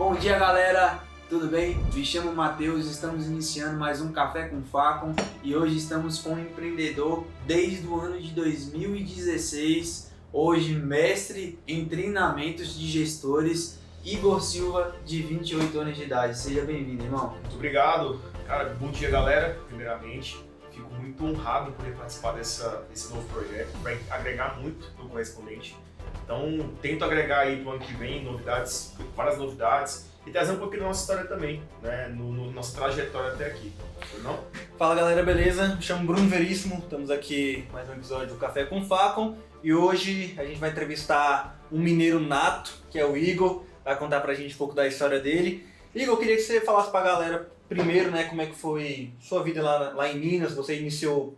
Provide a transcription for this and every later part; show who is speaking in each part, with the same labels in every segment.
Speaker 1: Bom dia, galera, tudo bem? Me chamo Matheus, estamos iniciando mais um Café com Facon e hoje estamos com um empreendedor desde o ano de 2016, hoje mestre em treinamentos de gestores, Igor Silva, de 28 anos de idade. Seja bem-vindo, irmão.
Speaker 2: Muito obrigado. Cara, bom dia, galera. Primeiramente, fico muito honrado em poder participar desse novo projeto, vai agregar muito para o correspondente. Então, tento agregar aí para o ano que vem novidades, várias novidades, e trazer um pouquinho da nossa história também, né, nossa trajetória até aqui. Não?
Speaker 3: Fala, galera, beleza? Me chamo Bruno Veríssimo, estamos aqui mais um episódio do Café com Facon e hoje a gente vai entrevistar um mineiro nato, que é o Igor, vai contar pra gente um pouco da história dele. Igor, eu queria que você falasse pra galera primeiro, né, como é que foi sua vida lá em Minas, você iniciou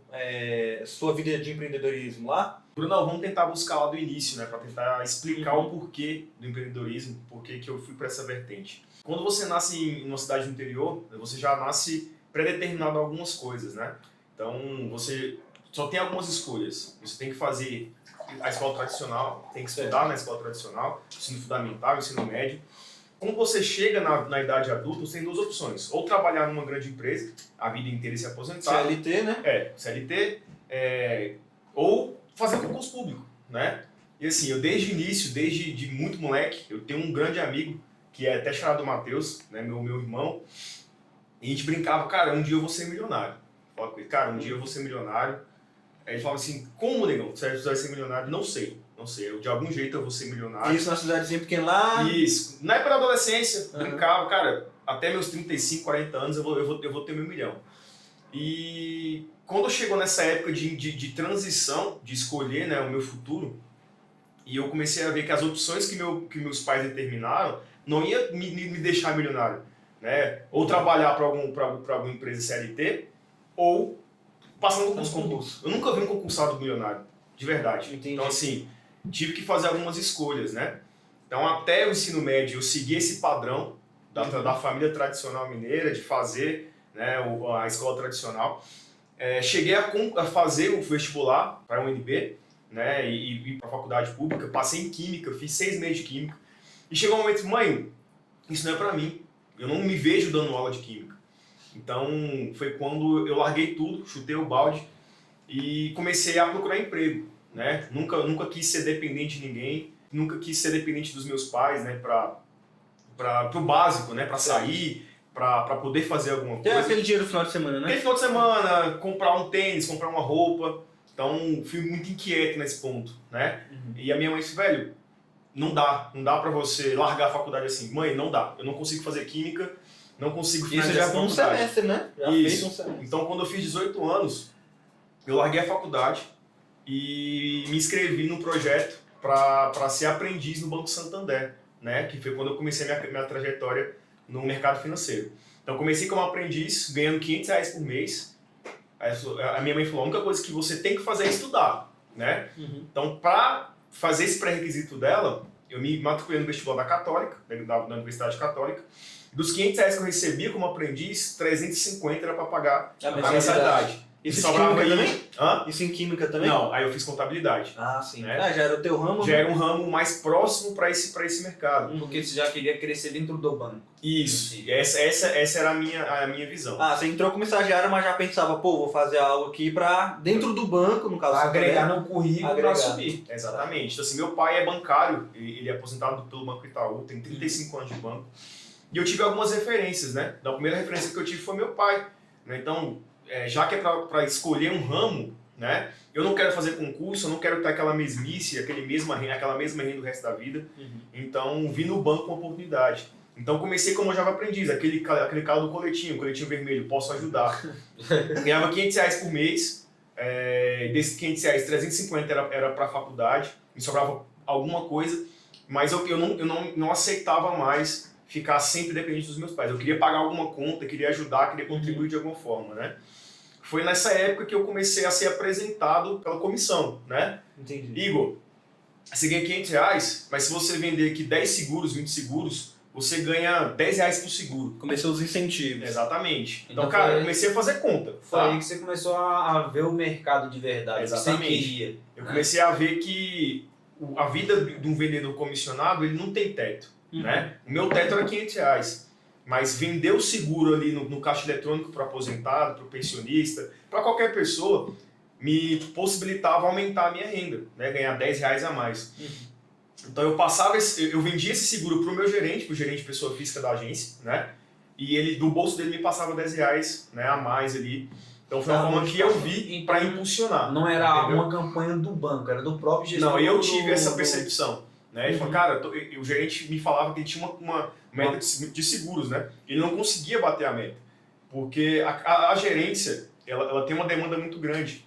Speaker 3: sua vida de empreendedorismo lá?
Speaker 2: Bruno, vamos tentar buscar lá do início, né, para tentar explicar o porquê do empreendedorismo, porquê que eu fui para essa vertente. Quando você nasce em uma cidade do interior, você já nasce predeterminado a algumas coisas, né? Então, você só tem algumas escolhas. Você tem que fazer a escola tradicional, tem que estudar na escola tradicional, ensino fundamental, ensino médio. Quando você chega na idade adulta, você tem duas opções. Ou trabalhar numa grande empresa, a vida inteira e se aposentar.
Speaker 3: CLT, né?
Speaker 2: CLT. Ou fazer concurso público, né? E assim, eu desde o início, desde de muito moleque, eu tenho um grande amigo, que é até chamado Matheus, né, meu irmão, e a gente brincava, cara, um dia eu vou ser milionário. Falava com ele, cara, um dia eu vou ser milionário. Aí ele falava assim, como, negão, você vai ser milionário? Não sei, de algum jeito eu vou ser milionário.
Speaker 3: Isso na cidadezinha pequena lá?
Speaker 2: Isso, na época da adolescência, brincava, cara, até meus 35, 40 anos eu vou ter meu milhão. E quando chegou nessa época de transição, de escolher, né, o meu futuro, e eu comecei a ver que as opções que meus pais determinaram não ia me deixar milionário, né? Ou trabalhar para alguma empresa CLT, ou passar no concurso. Eu nunca vi um concursado milionário, de verdade.
Speaker 3: Entendi.
Speaker 2: Então, assim, tive que fazer algumas escolhas, né? Então, até o ensino médio, eu segui esse padrão da família tradicional mineira, de fazer, né, a escola tradicional. Cheguei a fazer o vestibular para a UNB, né, e para a faculdade pública, passei em Química, fiz 6 meses de Química, e chegou um momento, mãe, isso não é para mim, eu não me vejo dando aula de Química. Então foi quando eu larguei tudo, chutei o balde e comecei a procurar emprego, né, nunca quis ser dependente de ninguém, nunca quis ser dependente dos meus pais, né, para o básico, né, para sair, para poder fazer alguma coisa.
Speaker 3: Tem aquele dinheiro no final de semana, né?
Speaker 2: Aquele final de semana, comprar um tênis, comprar uma roupa. Então, fui muito inquieto nesse ponto, né? E a minha mãe disse, velho, não dá pra você largar a faculdade assim. Mãe, não dá. Eu não consigo fazer química, não consigo finalizar
Speaker 3: essa faculdade. Isso já foi um semestre, né? Já fez um semestre.
Speaker 2: Então, quando eu fiz 18 anos, eu larguei a faculdade e me inscrevi num projeto para ser aprendiz no Banco Santander, né? Que foi quando eu comecei minha trajetória no mercado financeiro. Então, comecei como aprendiz, ganhando R$500 por mês. Aí, a minha mãe falou, a única coisa que você tem que fazer é estudar, né? Então, para fazer esse pré-requisito dela, eu me matriculei no vestibular da Católica, da Universidade Católica. Dos R$500 que eu recebia como aprendiz, 350 era para pagar a mensalidade.
Speaker 3: Isso em Química também? Isso em Química também?
Speaker 2: Não, aí eu fiz contabilidade.
Speaker 3: Ah, sim.
Speaker 2: Né?
Speaker 3: Já era o teu ramo?
Speaker 2: Já era um ramo mais próximo para esse mercado.
Speaker 1: Porque você já queria crescer dentro do banco.
Speaker 2: Isso, essa era a minha visão.
Speaker 3: Ah, você entrou como estagiário, mas já pensava, pô, vou fazer algo aqui pra dentro do banco, no caso.
Speaker 1: Agregar no currículo pra subir.
Speaker 2: Exatamente. Então, assim, meu pai é bancário, ele é aposentado pelo Banco Itaú, tem 35 anos de banco. E eu tive algumas referências, né? A primeira referência que eu tive foi meu pai. Né? Então, já que é para escolher um ramo, né? Eu não quero fazer concurso, eu não quero ter aquela mesmice, aquela mesma renda do resto da vida. Então, vi no banco uma oportunidade. Então, comecei como Java aprendiz, aquele cara do coletinho vermelho, posso ajudar. Ganhava R$500 por mês, desses R$500, 350 era para a faculdade, me sobrava alguma coisa, mas eu não aceitava mais ficar sempre dependente dos meus pais. Eu queria pagar alguma conta, queria ajudar, queria contribuir de alguma forma, né? Foi nessa época que eu comecei a ser apresentado pela comissão, né?
Speaker 3: Entendi.
Speaker 2: Igor, você ganha R$500, mas se você vender aqui 10 seguros, 20 seguros, você ganha R$10 por seguro.
Speaker 3: Começou os incentivos.
Speaker 2: Exatamente. Então, cara, eu comecei a fazer conta.
Speaker 1: Foi aí que você começou a ver o mercado de verdade.
Speaker 2: Exatamente.
Speaker 1: Que você queria.
Speaker 2: Eu comecei a ver que a vida de um vendedor comissionado, ele não tem teto. né? O meu teto era R$500. Mas vender o seguro ali no caixa eletrônico para o aposentado, para o pensionista, para qualquer pessoa, me possibilitava aumentar a minha renda, né? Ganhar R$10 a mais. Então eu vendia esse seguro para o meu gerente, para o gerente de pessoa física da agência, né? E ele, do bolso dele, me passava R$10, né, a mais ali. Então foi uma forma que eu vi para impulsionar.
Speaker 1: Não era
Speaker 2: entendeu?
Speaker 1: uma campanha do banco, era do próprio gestor.
Speaker 2: Não, eu tive essa percepção. Né? Ele falou, cara, o gerente me falava que ele tinha uma meta de seguros, né? Ele não conseguia bater a meta. Porque a gerência, ela tem uma demanda muito grande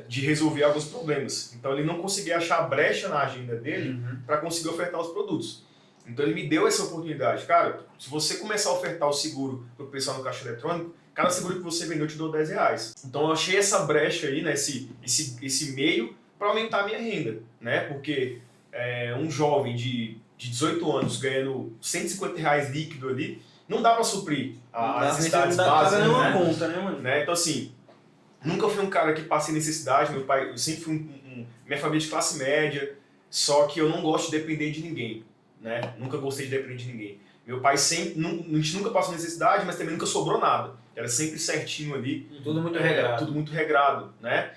Speaker 2: de resolver alguns problemas. Então ele não conseguia achar brecha na agenda dele para conseguir ofertar os produtos. Então ele me deu essa oportunidade. Cara, se você começar a ofertar o seguro para o pessoal no caixa eletrônico, cada seguro que você vendeu eu te dou R$10. Então eu achei essa brecha aí, né? Esse meio para aumentar a minha renda, né? Porque um jovem de 18 anos ganhando R$150 líquido ali, não dá para suprir as necessidades básicas,
Speaker 3: né? Conta, né, mano?
Speaker 2: Então assim, nunca fui um cara que passei necessidade, meu pai, eu sempre fui minha família de classe média, só que eu não gosto de depender de ninguém, né? Nunca gostei de depender de ninguém. Meu pai sempre, a gente nunca passou necessidade, mas também nunca sobrou nada. Era sempre certinho ali.
Speaker 1: Tudo muito regrado.
Speaker 2: Tudo muito regrado, né?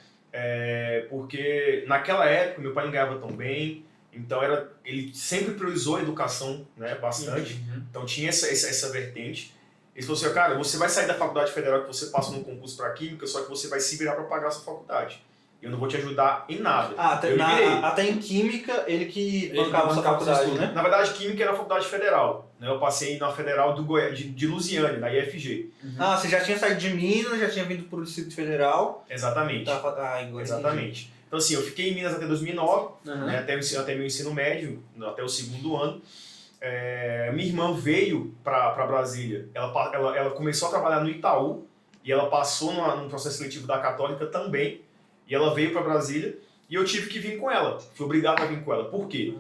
Speaker 2: Porque naquela época meu pai não ganhava tão bem, então ele sempre priorizou a educação, né, bastante. Então tinha essa vertente. Ele falou assim, cara, você vai sair da faculdade federal que você passou num concurso para química, só que você vai se virar para pagar a sua faculdade. Eu não vou te ajudar em nada.
Speaker 3: Até em química, ele que bancava a sua faculdade, né?
Speaker 2: Na verdade, química era a faculdade federal. Né? Eu passei na federal de Lusiânia, na IFG.
Speaker 3: Você já tinha saído de Minas, já tinha vindo para o Distrito Federal.
Speaker 2: Exatamente. Exatamente. Então assim, eu fiquei em Minas até 2009, né, até meu ensino médio, até o segundo ano. Minha irmã veio para Brasília. Ela começou a trabalhar no Itaú e ela passou num processo seletivo da Católica também. E ela veio para Brasília e eu tive que vir com ela. Fui obrigado a vir com ela. Por quê?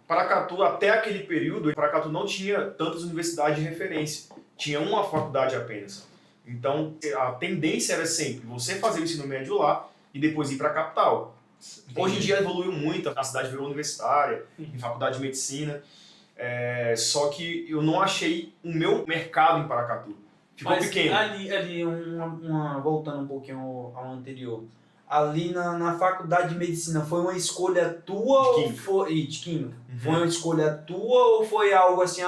Speaker 2: Paracatu, até aquele período, Paracatu não tinha tantas universidades de referência. Tinha uma faculdade apenas. Então, a tendência era sempre você fazer o ensino médio lá e depois ir para a capital. Hoje em dia evoluiu muito, a cidade virou universitária, em faculdade de medicina. Só que eu não achei o meu mercado em Paracatu. Ficou pequeno.
Speaker 1: Ali voltando um pouquinho ao anterior. Ali na faculdade de medicina, foi uma escolha tua de química? Foi uma escolha tua ou foi algo assim,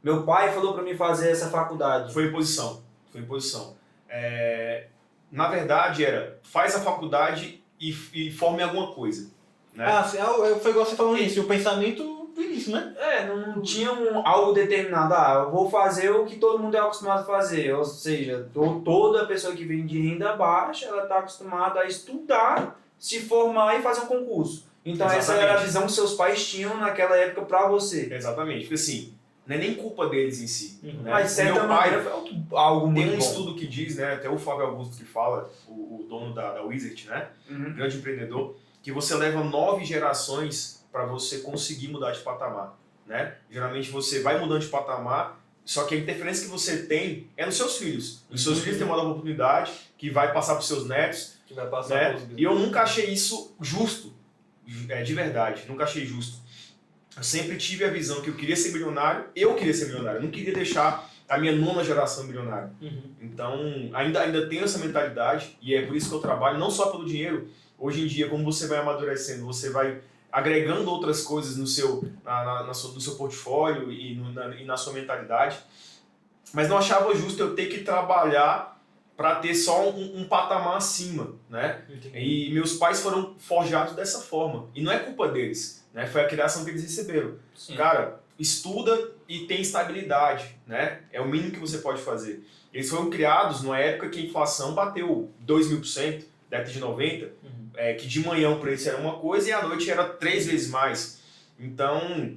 Speaker 1: meu pai falou para mim fazer essa faculdade?
Speaker 2: Foi imposição. Na verdade faz a faculdade e forme alguma coisa. Né?
Speaker 3: Foi igual você falou nisso, o pensamento do início, né?
Speaker 1: Não tinha algo determinado, eu vou fazer o que todo mundo é acostumado a fazer, ou seja, toda pessoa que vem de renda baixa, ela está acostumada a estudar, se formar e fazer um concurso. Então essa era a visão que seus pais tinham naquela época para você.
Speaker 2: Exatamente, porque assim, não é nem culpa deles em si. Né?
Speaker 1: Mas de certa maneira foi algo muito bom.
Speaker 2: Tem um estudo que diz, né, até o Fábio Augusto que fala, o dono da Wizard, né, grande empreendedor, que você leva 9 gerações para você conseguir mudar de patamar, né? Geralmente você vai mudando de patamar, só que a interferência que você tem é nos seus filhos. Os seus filhos têm uma nova oportunidade que vai passar para os seus netos,
Speaker 3: que vai passar,
Speaker 2: né? E eu nunca achei isso justo, de verdade, nunca achei justo. Eu sempre tive a visão que eu queria ser milionário, eu não queria deixar a minha 9ª geração milionária. Então, ainda tenho essa mentalidade e é por isso que eu trabalho, não só pelo dinheiro. Hoje em dia, como você vai amadurecendo, você vai agregando outras coisas no seu portfólio e na sua mentalidade. Mas não achava justo eu ter que trabalhar para ter só um patamar acima, né? E meus pais foram forjados dessa forma. E não é culpa deles, né? Foi a criação que eles receberam. Sim. Cara, estuda e tem estabilidade, né? É o mínimo que você pode fazer. Eles foram criados numa época que a inflação bateu 2.000%, década de 90, que de manhã o preço era uma coisa e à noite era 3 vezes mais. Então,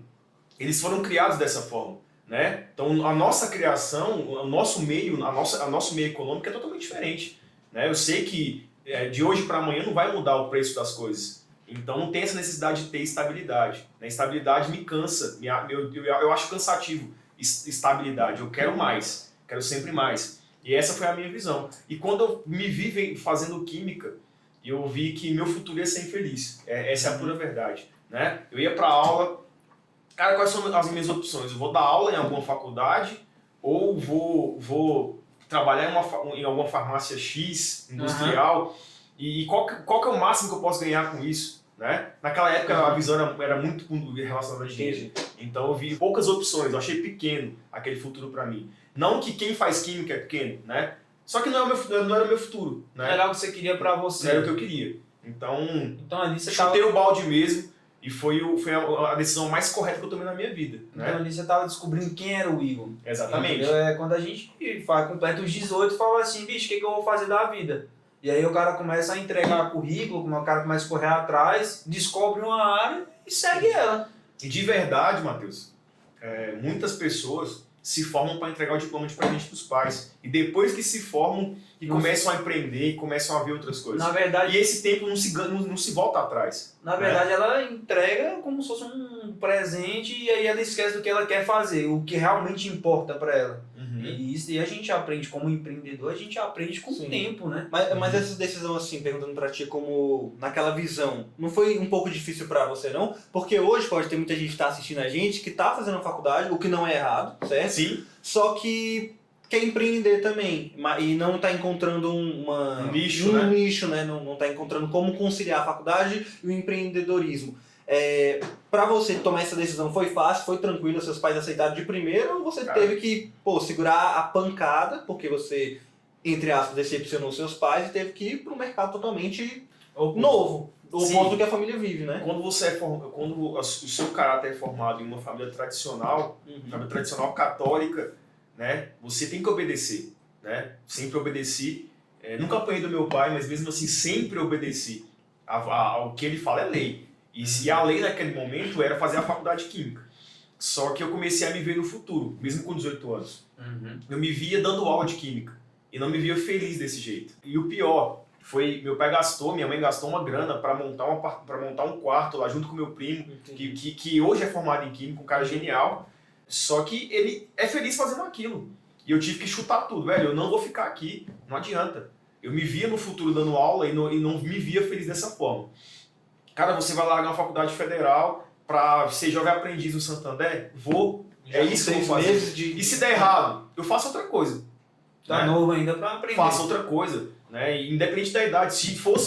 Speaker 2: eles foram criados dessa forma, né? Então, a nossa criação, o nosso meio, nosso meio econômico é totalmente diferente, né? Eu sei que de hoje para amanhã não vai mudar o preço das coisas. Então, não tem essa necessidade de ter estabilidade. Né? Estabilidade me cansa, eu acho cansativo estabilidade. Eu quero mais, quero sempre mais. E essa foi a minha visão. E quando eu me vi fazendo química, eu vi que meu futuro ia ser infeliz. Essa é a pura verdade. Né? Eu ia para aula, cara, quais são as minhas opções? Eu vou dar aula em alguma faculdade ou vou trabalhar em alguma farmácia X, industrial? E qual que é o máximo que eu posso ganhar com isso? Né? Naquela época a visão era muito relacionada a dinheiro. Então eu vi poucas opções, eu achei pequeno aquele futuro para mim. Não que quem faz química é pequeno, né? Só que não era o meu futuro. Né?
Speaker 1: Era o que você queria para você.
Speaker 2: Não era o que eu queria. Então
Speaker 1: ali você
Speaker 2: chutei o balde mesmo e foi a decisão mais correta que eu tomei na minha vida. Né?
Speaker 1: Então ali você tava descobrindo quem era o Igor.
Speaker 2: Exatamente.
Speaker 1: Entendeu? É quando a gente completa os 18 e fala assim, bicho, o que eu vou fazer da vida? E aí o cara começa a entregar currículo, o cara começa a correr atrás, descobre uma área e segue ela.
Speaker 2: E de verdade, Matheus, muitas pessoas se formam para entregar o diploma de presente para os pais. E depois que se formam e começam a empreender, começam a ver outras coisas.
Speaker 1: Na verdade,
Speaker 2: e esse tempo não se volta atrás.
Speaker 1: Na verdade, ela entrega como se fosse um presente e aí ela esquece do que ela quer fazer, o que realmente importa para ela. E a gente aprende como empreendedor, a gente aprende com o tempo, né?
Speaker 3: Mas essa decisão, assim, perguntando pra ti como naquela visão, não foi um pouco difícil pra você, não? Porque hoje pode ter muita gente que tá assistindo a gente, que tá fazendo faculdade, o que não é errado, certo?
Speaker 2: Sim.
Speaker 3: Só que quer empreender também e não tá encontrando um nicho, né? Não tá encontrando como conciliar a faculdade e o empreendedorismo. Pra você tomar essa decisão foi fácil, foi tranquilo, seus pais aceitaram de primeira ou você teve que segurar a pancada, porque você, entre aspas, decepcionou seus pais e teve que ir pro mercado totalmente novo, o oposto que a família vive, né?
Speaker 2: Quando o seu caráter é formado em uma família tradicional, família tradicional católica, né, você tem que obedecer, né? Sempre obedeci, nunca apanhei do meu pai, mas mesmo assim sempre obedeci. O que ele fala é lei. E a lei naquele momento era fazer a faculdade de Química. Só que eu comecei a me ver no futuro, mesmo com 18 anos. Eu me via dando aula de Química e não me via feliz desse jeito. E o pior foi, minha mãe gastou uma grana para montar um quarto lá junto com meu primo, que hoje é formado em Química, um cara genial. Só que ele é feliz fazendo aquilo. E eu tive que chutar tudo, velho, eu não vou ficar aqui, não adianta. Eu me via no futuro dando aula e não me via feliz dessa forma. Cara, você vai largar uma faculdade federal pra ser jovem aprendiz no Santander? Vou. É isso que eu vou fazer. E se der errado, eu faço outra coisa.
Speaker 1: Tá novo ainda pra aprender.
Speaker 2: Faço outra coisa. Né? Independente da idade. Se for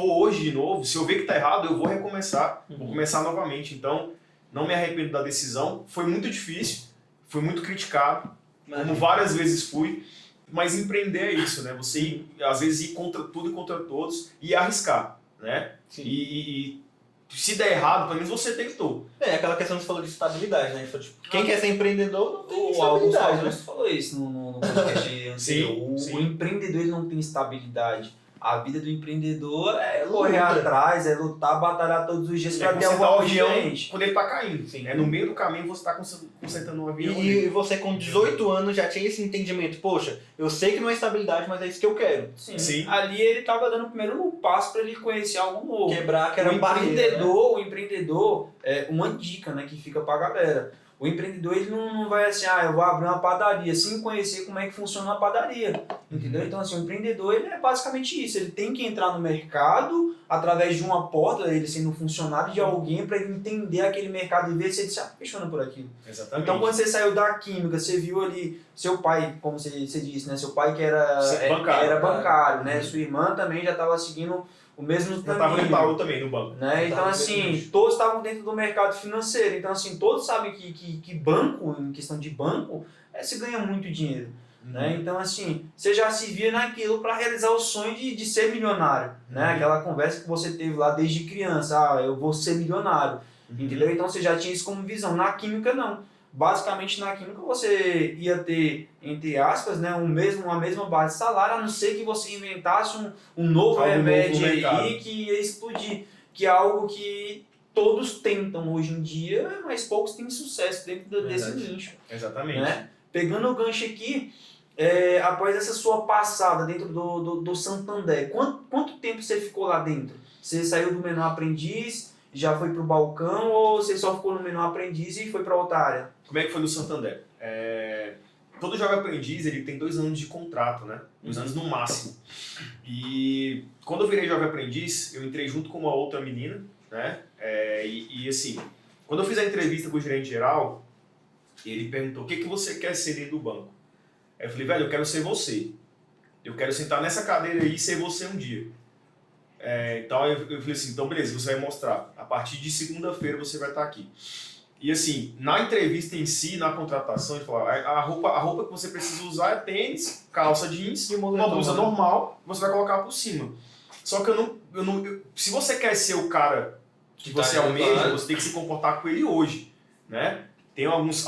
Speaker 2: hoje de novo, se eu ver que tá errado, eu vou recomeçar. Vou começar novamente. Então, não me arrependo da decisão. Foi muito difícil. Fui muito criticado. Como várias vezes fui. Mas empreender é isso, né? Você, às vezes, ir contra tudo e contra todos e arriscar. Né? E se der errado, pelo menos você tentou.
Speaker 3: Aquela questão que você falou de estabilidade, né? Quem quer ser empreendedor não tem
Speaker 1: estabilidade. O Augusto falou isso no podcast anterior. O empreendedor ele não tem estabilidade. A vida do empreendedor é correr atrás, é lutar, batalhar todos os dias para ter alguma coisa diferente.
Speaker 2: Quando ele tá caindo. No meio do caminho você tá consertando um avião.
Speaker 3: E você com 18 anos já tinha esse entendimento. Poxa, eu sei que não é estabilidade, mas é isso que eu quero.
Speaker 1: Sim. Ali ele tava dando o primeiro passo para ele conhecer algo novo.
Speaker 3: Quebrar que era
Speaker 1: o empreendedor, uma dica, né, que fica pra galera. O empreendedor ele não vai assim, eu vou abrir uma padaria sem conhecer como é que funciona a padaria, entendeu? Então assim, o empreendedor ele é basicamente isso, ele tem que entrar no mercado através de uma porta, ele sendo funcionário de alguém para ele entender aquele mercado e ver se ele se apaixona por aquilo.
Speaker 2: Exatamente.
Speaker 1: Então quando você saiu da Química, você viu ali seu pai, como você disse, né, seu pai que era bancário, né? Sua irmã também já estava seguindo o mesmo caminho.
Speaker 2: Eu estava no Itaú também, no banco.
Speaker 1: Né? Então, assim, todos estavam dentro do mercado financeiro. Então, assim, todos sabem que banco, em questão de banco, se ganha muito dinheiro. Né? Então, assim, você já se via naquilo para realizar o sonho de ser milionário. Né? Aquela conversa que você teve lá desde criança, eu vou ser milionário. Entendeu? Então, você já tinha isso como visão. Na Química, não. Basicamente, na Química, você ia ter, entre aspas, né, uma mesma base de salário, a não ser que você inventasse um novo remédio aí que ia explodir. Que é algo que todos tentam hoje em dia, mas poucos têm sucesso dentro desse nicho.
Speaker 2: Exatamente.
Speaker 1: Né? Pegando o gancho aqui, após essa sua passada dentro do Santander, quanto tempo você ficou lá dentro? Você saiu do menor aprendiz, já foi pro balcão, ou você só ficou no menor aprendiz e foi para outra área?
Speaker 2: Como é que foi no Santander? Todo jovem aprendiz ele tem 2 anos de contrato, né? 2 anos no máximo. E quando eu virei jovem aprendiz, eu entrei junto com uma outra menina, né? E assim, Quando eu fiz a entrevista com o gerente geral, ele perguntou: o que você quer ser dentro do banco? Aí eu falei: velho, eu quero ser você. Eu quero sentar nessa cadeira aí e ser você um dia. Então eu falei assim: então beleza, você vai mostrar. A partir de segunda-feira você vai estar aqui. E assim, na entrevista em si, na contratação, ele falou: a roupa que você precisa usar é tênis, calça jeans, uma blusa normal, você vai colocar por cima. Só que se você quer ser o cara que você almeja, você tem que se comportar com ele hoje, né? Tem alguns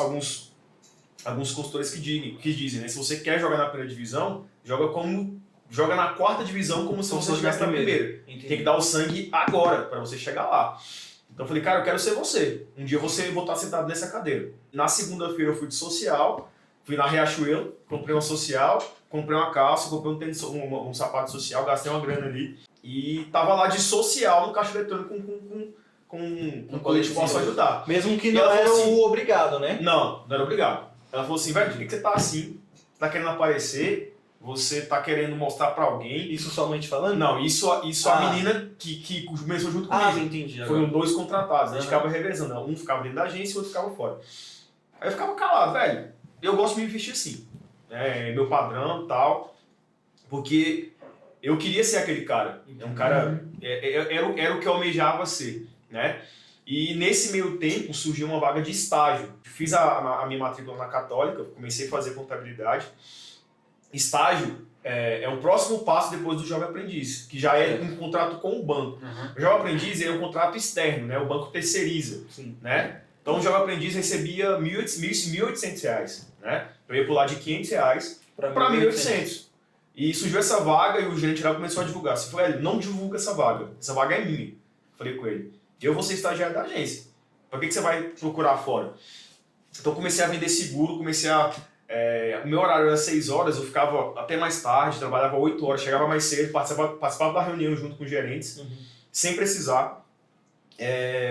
Speaker 2: consultores que dizem, né? Se você quer jogar na primeira divisão, joga na quarta divisão como se você estivesse na primeira. Tem que dar o sangue agora para você chegar lá. Então eu falei: cara, eu quero ser você. Um dia você vai estar sentado nessa cadeira. Na segunda-feira eu fui de social, fui na Riachuelo, comprei uma social, comprei uma calça, comprei um tênis, um sapato social, gastei uma grana ali. E tava lá de social no caixa eletrônico com um colete que posso ajudar.
Speaker 3: Mesmo que não era assim, o obrigado, né?
Speaker 2: Não era obrigado. Ela falou assim: velho, por que você tá assim? Tá querendo aparecer? Você tá querendo mostrar pra alguém?
Speaker 3: Isso somente falando?
Speaker 2: Não, isso a menina que começou junto comigo.
Speaker 3: Entendi.
Speaker 2: Foram 2 contratados, a gente ficava revezando. Um ficava dentro da agência e o outro ficava fora. Aí eu ficava calado, velho. Eu gosto de me vestir assim. Meu padrão e tal. Porque eu queria ser aquele cara. Um cara. Era o que eu almejava ser, né? E nesse meio tempo surgiu uma vaga de estágio. Fiz a minha matrícula na Católica, comecei a fazer contabilidade. Estágio é o próximo passo depois do Jovem Aprendiz, que já é um contrato com o banco. O Jovem Aprendiz é um contrato externo, né? O banco terceiriza.
Speaker 3: Sim.
Speaker 2: Né? Então o Jovem Aprendiz recebia R$ 1.800, né? Eu ia pular de R$500 para 1.800. E surgiu essa vaga e o gerente geral começou a divulgar. Você falou: não divulga essa vaga é minha. Falei com ele: eu vou ser estagiário da agência. Para que você vai procurar fora? Então comecei a vender seguro, o meu horário era 6 horas, eu ficava até mais tarde, trabalhava 8 horas, chegava mais cedo, participava da reunião junto com os gerentes, sem precisar.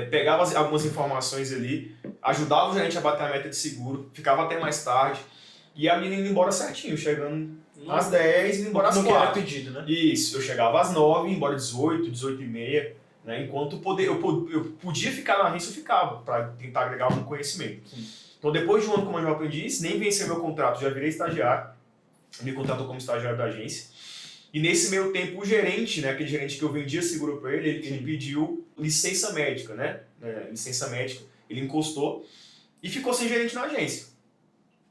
Speaker 2: Pegava algumas informações ali, ajudava o gerente a bater a meta de seguro, ficava até mais tarde, e a menina ia embora certinho, chegando às 10 e indo embora às 4.
Speaker 3: Não era pedido, né?
Speaker 2: Isso, eu chegava às 9, ia embora às 18, 18h30, né? Enquanto eu podia ficar na agência, eu ficava, para tentar agregar algum conhecimento. Sim. Então, depois de um ano como Jovem Aprendiz, nem venceu meu contrato, já virei estagiário, me contratou como estagiário da agência. E nesse meio tempo, o gerente, né, aquele gerente que eu vendia seguro para ele pediu licença médica, né? Licença médica, ele encostou e ficou sem gerente na agência.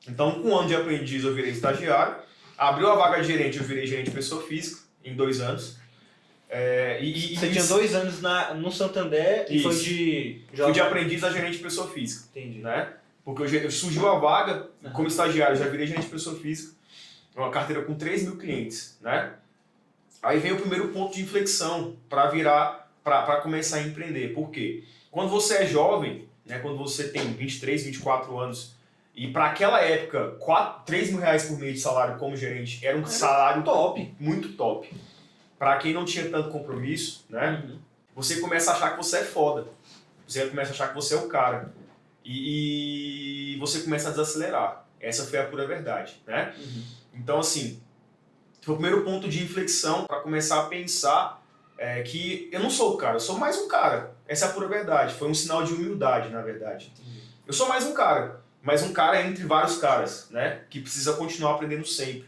Speaker 2: Então, com um ano de aprendiz, eu virei estagiário, abriu a vaga de gerente, eu virei gerente de pessoa física em 2 anos.
Speaker 3: Você tinha 2 anos no Santander e foi
Speaker 2: Fui de aprendiz a gerente de pessoa física.
Speaker 3: Entendi.
Speaker 2: Né? Porque surgiu a vaga, como estagiário, já virei gerente de pessoa física, uma carteira com 3 mil clientes, né? Aí vem o primeiro ponto de inflexão para começar a empreender. Por quê? Quando você é jovem, né, quando você tem 23, 24 anos, e para aquela época, R$3.000 por mês de salário como gerente era um salário top, muito top. Para quem não tinha tanto compromisso, né, você começa a achar que você é foda. Você começa a achar que você é o cara. E você começa a desacelerar. Essa foi a pura verdade, né? Então, assim, foi o primeiro ponto de inflexão para começar a pensar que eu não sou o cara, eu sou mais um cara. Essa é a pura verdade. Foi um sinal de humildade, na verdade. Eu sou mais um cara, mas um cara entre vários caras, né? Que precisa continuar aprendendo sempre.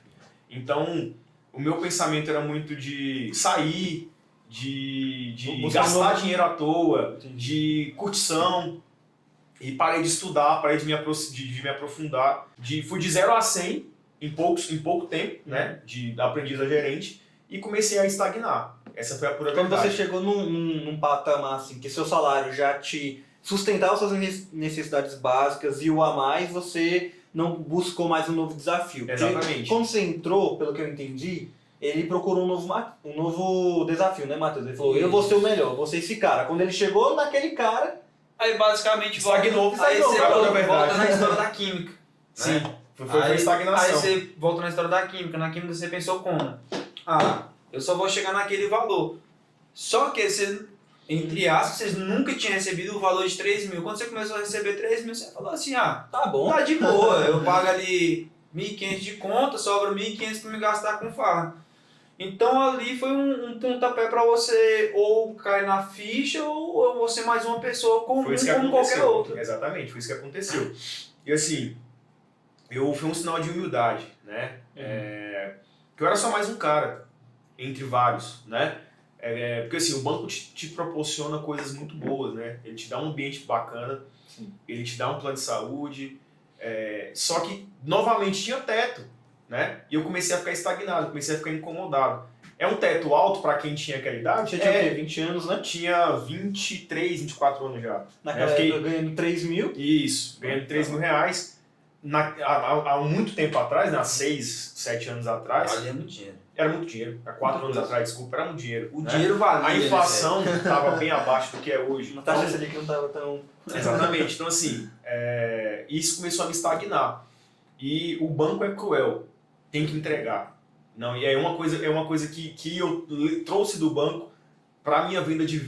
Speaker 2: Então, o meu pensamento era muito de sair, de gastar dinheiro à toa, de curtição. E parei de estudar, parei de me aprofundar. Fui de 0 a 100 em pouco tempo, né? De aprendiz a gerente. E comecei a estagnar. Essa foi a pura verdade.
Speaker 3: Quando você chegou num patamar assim, que seu salário já te sustentava suas necessidades básicas e o a mais, você não buscou mais um novo desafio.
Speaker 2: Exatamente.
Speaker 3: Porque quando você entrou, pelo que eu entendi, ele procurou um novo desafio, né, Matheus? Ele falou: eu vou ser o melhor, vou ser esse cara. Quando ele chegou naquele cara...
Speaker 1: Aí basicamente
Speaker 2: estagnou.
Speaker 1: Aí você volta na história da química.
Speaker 2: Sim,
Speaker 1: né?
Speaker 2: foi estagnação.
Speaker 1: Aí você volta na história da química. Na química você pensou como? Eu só vou chegar naquele valor. Só que você, entre aspas, vocês nunca tinham recebido o valor de 3 mil. Quando você começou a receber 3 mil, você falou assim: tá bom, tá de boa. Eu pago ali 1.500 de conta, sobra 1.500 para me gastar com farra. Então ali foi um pontapé para você ou cair na ficha ou você mais uma pessoa comum
Speaker 2: Foi isso que
Speaker 1: como qualquer
Speaker 2: aconteceu.
Speaker 1: outra.
Speaker 2: Exatamente, foi isso que aconteceu. E assim, foi um sinal de humildade, né? Que eu era só mais um cara, entre vários, né? Porque assim, o banco te proporciona coisas muito boas, né? Ele te dá um ambiente bacana,
Speaker 3: Sim.
Speaker 2: ele te dá um plano de saúde, só que novamente tinha teto, né? E eu comecei a ficar estagnado, comecei a ficar incomodado. É um teto alto para quem tinha aquela idade?
Speaker 3: Você tinha o quê? 20 anos, né?
Speaker 2: Tinha 23, 24 anos já.
Speaker 3: Naquela época ganhando 3 mil.
Speaker 2: Isso, ganhando 3 mil reais. Há muito tempo atrás, né? Há 6, 7 anos atrás.
Speaker 1: Valia muito dinheiro.
Speaker 2: Era muito dinheiro. Há 4 anos atrás, desculpa, era muito dinheiro.
Speaker 1: O
Speaker 2: né?
Speaker 1: dinheiro valia.
Speaker 2: A inflação estava bem abaixo do que é hoje.
Speaker 3: Uma taxa Selic não estava tão...
Speaker 2: Exatamente. Então, assim, isso começou a me estagnar. E o banco é cruel. Tem que entregar. Não, e é uma coisa que eu trouxe do banco para a minha vida de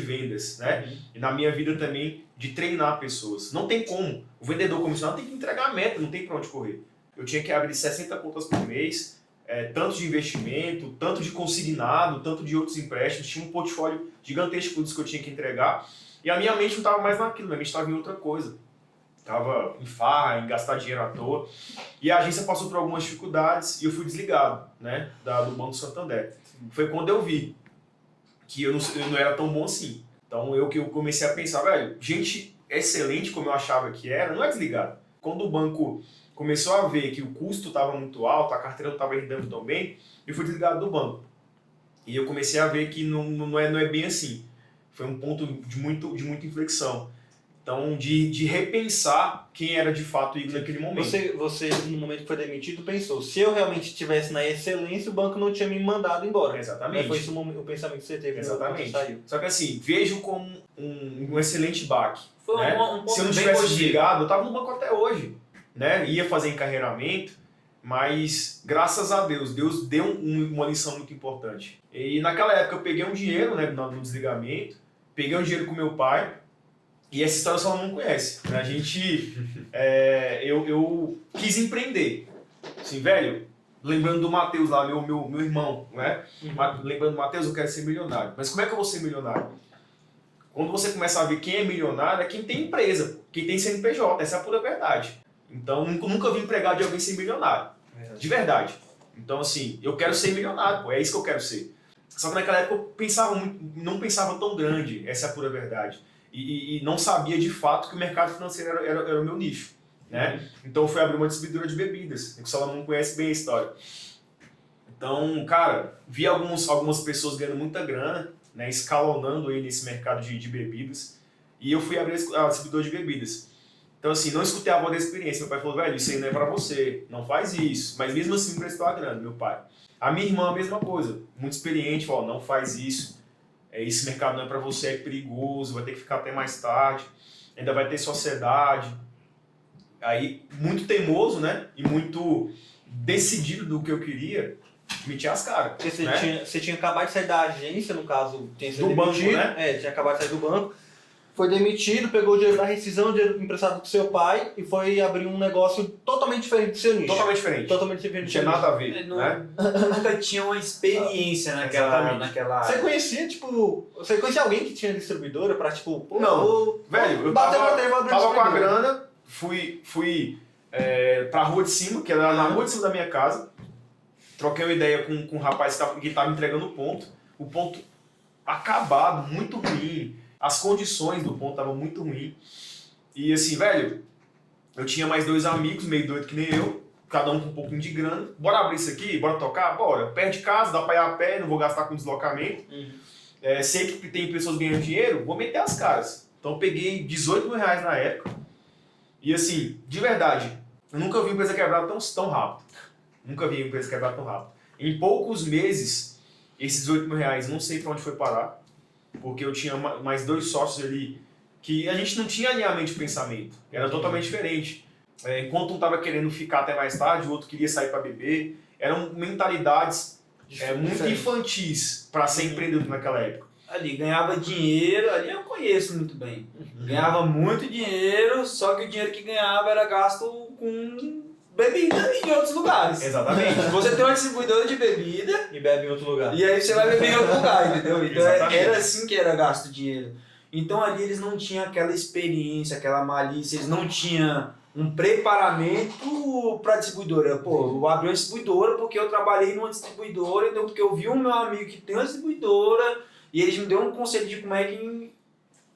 Speaker 2: vendas, né? E na minha vida também de treinar pessoas. Não tem como. O vendedor comissionado tem que entregar a meta, não tem para onde correr. Eu tinha que abrir 60 contas por mês, tanto de investimento, tanto de consignado, tanto de outros empréstimos. Tinha um portfólio gigantesco disso que eu tinha que entregar. E a minha mente não estava mais naquilo, minha mente estava em outra coisa. Estava em farra, em gastar dinheiro à toa. E a agência passou por algumas dificuldades e eu fui desligado, né, do Banco Santander. Foi quando eu vi que eu não era tão bom assim. Então eu comecei a pensar, velho, gente excelente como eu achava que era, não é desligado. Quando o banco começou a ver que o custo estava muito alto, a carteira não estava rendendo tão bem, eu fui desligado do banco. E eu comecei a ver que não é bem assim. Foi um ponto de muita inflexão. Então, de repensar quem era de fato o Igor naquele momento.
Speaker 3: Você, no momento que foi demitido, pensou, se eu realmente estivesse na excelência, o banco não tinha me mandado embora.
Speaker 2: Exatamente.
Speaker 3: Foi esse o pensamento que você teve.
Speaker 2: Exatamente.
Speaker 3: Quando saiu.
Speaker 2: Só que assim, vejo como um excelente baque.
Speaker 1: Foi
Speaker 2: né?
Speaker 1: um ponto
Speaker 2: Se eu não
Speaker 1: bem
Speaker 2: tivesse
Speaker 1: positivo.
Speaker 2: desligado, eu estava no banco até hoje. Né? Ia fazer encarreiramento, mas graças a Deus deu uma lição muito importante. E naquela época eu peguei um dinheiro, né, no desligamento, peguei um dinheiro com meu pai. E essa história só não conhece. Né? A gente... eu quis empreender. Assim, velho, lembrando do Matheus lá, meu irmão, né? Lembrando do Matheus, eu quero ser milionário. Mas como é que eu vou ser milionário? Quando você começa a ver quem é milionário, é quem tem empresa, quem tem CNPJ. Essa é a pura verdade. Então, nunca vi empregado de alguém ser milionário. De verdade. Então, assim, eu quero ser milionário, pô. É isso que eu quero ser. Só que naquela época eu não pensava tão grande. Essa é a pura verdade. E não sabia de fato que o mercado financeiro era o meu nicho, né? Então eu fui abrir uma distribuidora de bebidas, que o Salomão conhece bem a história. Então, cara, vi algumas pessoas ganhando muita grana, né, escalonando aí nesse mercado de bebidas, e eu fui abrir a distribuidora de bebidas. Então, assim, não escutei a voz da experiência. Meu pai falou, velho, isso aí não é pra você, não faz isso. Mas mesmo assim me prestou a grana, meu pai. A minha irmã, a mesma coisa, muito experiente, falou, não faz isso. Esse mercado não é para você, é perigoso, vai ter que ficar até mais tarde, ainda vai ter sociedade. Aí, muito teimoso, né? E muito decidido do que eu queria, meti as caras.
Speaker 3: Porque
Speaker 2: né?
Speaker 3: você tinha acabado de sair da agência, no caso, tinha sido
Speaker 2: Do banco,
Speaker 3: demitido.
Speaker 2: né?
Speaker 3: Tinha acabado de sair do banco. Foi demitido, pegou o dinheiro da rescisão, o dinheiro emprestado do seu pai e foi abrir um negócio totalmente diferente do seu nicho.
Speaker 2: Totalmente diferente.
Speaker 3: Totalmente diferente
Speaker 2: Não
Speaker 3: do
Speaker 2: tinha
Speaker 3: seu
Speaker 2: nada a
Speaker 1: Ele
Speaker 2: ver,
Speaker 1: não-
Speaker 2: né?
Speaker 1: Nunca tinha uma experiência naquela
Speaker 3: Você conhecia, tipo... Você conhecia alguém que tinha distribuidora pra, tipo... Pô,
Speaker 2: Não. Velho, eu
Speaker 3: bateu,
Speaker 2: tava
Speaker 3: vou abrir
Speaker 2: com a
Speaker 3: distribuidora.
Speaker 2: grana, fui pra rua de cima, que era na rua de cima da minha casa, troquei uma ideia com um rapaz que tava entregando o ponto acabado, muito ruim, as condições do ponto estavam muito ruins, e assim, velho, eu tinha mais 2 amigos, meio doido que nem eu, cada um com um pouquinho de grana, bora abrir isso aqui, bora tocar? Bora, perto de casa, dá pra ir a pé, não vou gastar com deslocamento, sei que tem pessoas ganhando dinheiro, vou meter as caras. Então eu peguei 18 mil reais na época, e assim, de verdade, eu nunca vi uma empresa quebrar tão rápido. Nunca vi uma empresa quebrar tão rápido. Em poucos meses, esses 18 mil reais, não sei pra onde foi parar, porque eu tinha mais 2 sócios ali que a gente não tinha alinhamento de pensamento, era totalmente diferente. Enquanto um estava querendo ficar até mais tarde, o outro queria sair para beber, eram mentalidades muito infantis para ser empreendedor naquela época.
Speaker 1: Ali ganhava dinheiro, ali eu conheço muito bem. Ganhava muito dinheiro, só que o dinheiro que ganhava era gasto com bebida em outros lugares.
Speaker 2: Exatamente.
Speaker 1: Você tem uma distribuidora de bebida
Speaker 3: E bebe em outro lugar.
Speaker 1: e aí você vai beber em outro lugar, entendeu? Então
Speaker 2: Exatamente.
Speaker 1: era assim que era gasto o dinheiro. Então ali eles não tinham aquela experiência, aquela malícia, eles não tinham um preparamento para distribuidora. Pô, eu abri uma distribuidora porque eu trabalhei numa distribuidora, então porque eu vi um meu amigo que tem uma distribuidora e eles me deu um conselho de como é que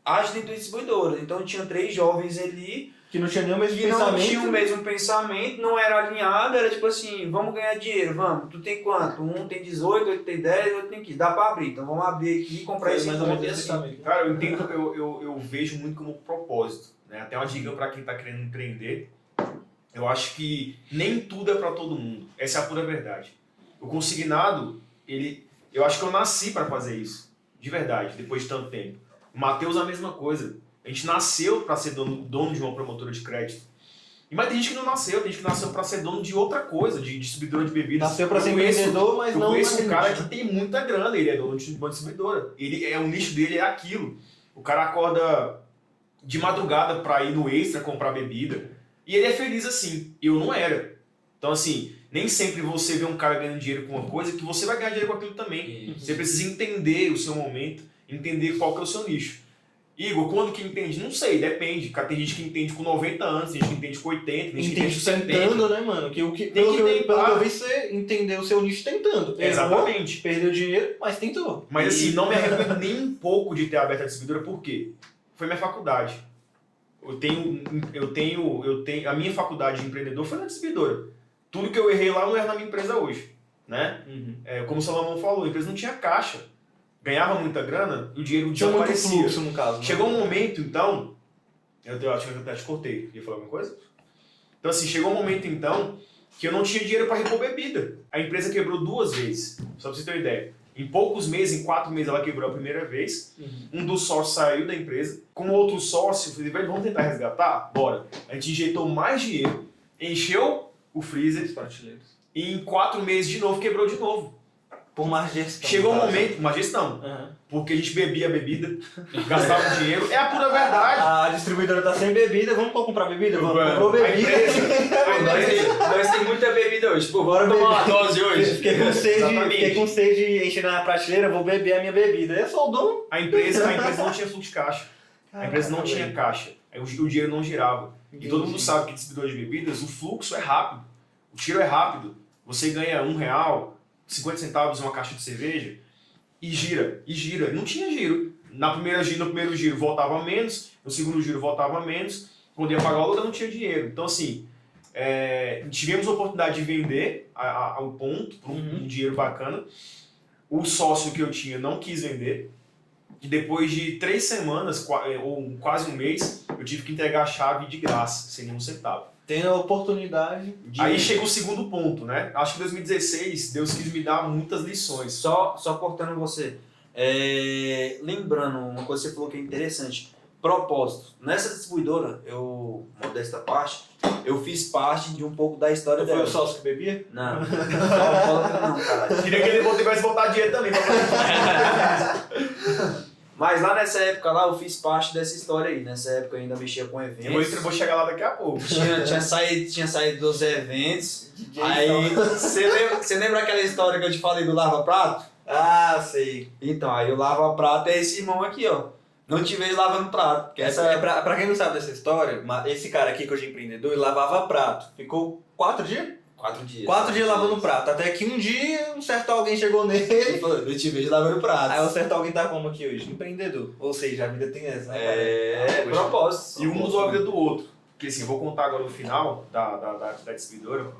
Speaker 1: age dentro da distribuidora. Então tinha 3 jovens ali
Speaker 3: Que não tinha nem o mesmo
Speaker 1: que não
Speaker 3: pensamento.
Speaker 1: tinham o mesmo pensamento, não era alinhado, era tipo assim, vamos ganhar dinheiro, vamos. Tu tem quanto? Um tem 18, outro tem 10, outro tem 15. Dá pra abrir, então vamos abrir aqui e comprar
Speaker 3: Foi
Speaker 1: esse
Speaker 3: mais ou
Speaker 1: ponto
Speaker 3: menos
Speaker 1: e
Speaker 3: esse
Speaker 1: assim.
Speaker 3: pensamento.
Speaker 2: Cara, eu entendo, eu vejo muito como propósito, né? Até uma dica para quem está querendo empreender. Eu acho que nem tudo é para todo mundo. Essa é a pura verdade. O consignado, eu acho que eu nasci para fazer isso, de verdade, depois de tanto tempo. O Matheus a mesma coisa. A gente nasceu para ser dono de uma promotora de crédito. Mas tem gente que não nasceu, tem gente que nasceu para ser dono de outra coisa, de distribuidora de bebidas.
Speaker 3: Nasceu pra
Speaker 2: Eu
Speaker 3: ser
Speaker 2: conheço-
Speaker 3: empreendedor, mas
Speaker 2: Eu
Speaker 3: não
Speaker 2: conheço um
Speaker 3: naquele
Speaker 2: cara
Speaker 3: nicho.
Speaker 2: que tem muita grana, ele é dono de uma distribuidora. O nicho dele é aquilo. O cara acorda de madrugada pra ir no Extra comprar bebida. E ele é feliz assim. Eu não era. Então, assim, nem sempre você vê um cara ganhando dinheiro com uma coisa que você vai ganhar dinheiro com aquilo também. Você precisa entender o seu momento, entender qual que é o seu nicho. Igor, quando que entende? Não sei, depende. Tem gente que entende com 90 anos, tem gente que entende com 80, tem gente que entende
Speaker 3: Entende
Speaker 2: com 70.
Speaker 3: tentando, né, mano? Pelo que eu vi, você entendeu o seu nicho tentando. Errou,
Speaker 2: Exatamente.
Speaker 3: perdeu dinheiro, mas tentou.
Speaker 2: Mas assim, não me arrependo nem um pouco de ter aberto a distribuidora, por quê? Foi minha faculdade. A minha faculdade de empreendedor foi na distribuidora. Tudo que eu errei lá, eu não erro na minha empresa hoje, né? Como o Salomão falou, a empresa não tinha caixa. Ganhava muita grana e o dinheiro
Speaker 3: Tinha muito
Speaker 2: desaparecia.
Speaker 3: fluxo, no caso. Né?
Speaker 2: Chegou um momento, então... Eu acho que eu até te cortei. Ia falar alguma coisa? Então, assim, chegou um momento, então, que eu não tinha dinheiro para repor bebida. A empresa quebrou 2 vezes. Só pra você ter uma ideia. Em poucos meses, em 4 meses, ela quebrou a primeira vez. Um dos sócios saiu da empresa. Com outro sócio, eu falei, velho, vamos tentar resgatar? Bora. A gente injetou mais dinheiro, encheu o freezer.
Speaker 3: Prateleiras.
Speaker 2: E em 4 meses, de novo, quebrou de novo.
Speaker 3: Por má gestão.
Speaker 2: Chegou um momento, uma gestão, porque a gente bebia a bebida, gastava dinheiro. É a pura verdade.
Speaker 3: A distribuidora tá sem bebida, vamos comprar bebida? Vamos
Speaker 2: Mano,
Speaker 3: comprar
Speaker 2: a
Speaker 3: bebida.
Speaker 1: Nós tem muita bebida hoje. Pô,
Speaker 3: Bora
Speaker 1: vamos tomar
Speaker 3: beber.
Speaker 1: uma dose hoje.
Speaker 3: Fiquei com sede, encher na prateleira, vou beber a minha bebida. É só o dono.
Speaker 2: A empresa não tinha fluxo de caixa. A empresa não tinha caixa. Aí o dinheiro não girava. E todo mundo sabe que distribuidor de bebidas, o fluxo é rápido. O tiro é rápido. Você ganha R$1, 50 centavos uma caixa de cerveja e gira. Não tinha giro. No primeiro giro voltava menos, no segundo giro voltava menos. Quando ia pagar o aluguel não tinha dinheiro. Então, assim, tivemos a oportunidade de vender ao ponto, por um dinheiro bacana. O sócio que eu tinha não quis vender. E depois de 3 semanas, ou quase um mês, eu tive que entregar a chave de graça, sem nenhum centavo.
Speaker 3: Tem a oportunidade de...
Speaker 2: Aí chega o segundo ponto, né? Acho que em 2016, Deus quis me dar muitas lições.
Speaker 1: Só cortando você. Lembrando, uma coisa que você falou que é interessante. Propósito. Nessa distribuidora, modesta parte, eu fiz parte de um pouco da história
Speaker 3: Foi
Speaker 1: dela.
Speaker 3: o sócio que bebia?
Speaker 1: Não. Não, cara.
Speaker 2: Queria que ele tivesse voltado dinheiro também.
Speaker 1: Mas lá nessa época lá, eu fiz parte dessa história aí. Nessa época eu ainda mexia com
Speaker 2: Eu
Speaker 1: eventos.
Speaker 2: vou chegar lá daqui a pouco.
Speaker 1: Tinha saído dos eventos.
Speaker 3: DJ,
Speaker 1: Aí,
Speaker 3: então.
Speaker 1: você lembra aquela história que eu te falei do Lava Prato?
Speaker 3: Ah, sei.
Speaker 1: Então, aí o Lava Prato é esse irmão aqui, ó. Não te vejo lavando prato. Porque essa
Speaker 3: Pra quem não sabe dessa história, esse cara aqui que hoje é empreendedor, ele lavava prato. Ficou 4 dias?
Speaker 1: 4 dias.
Speaker 3: 4 dias lavando prato. Até que um dia, um certo alguém chegou nele.
Speaker 1: Ele falou, eu te vejo lavando prato.
Speaker 3: Aí o certo alguém tá como aqui hoje? Empreendedor. Ou seja, a vida tem essa, né?
Speaker 1: Propósito.
Speaker 2: E um mudou a vida do outro. Porque assim, vou contar agora no final da distribuidora.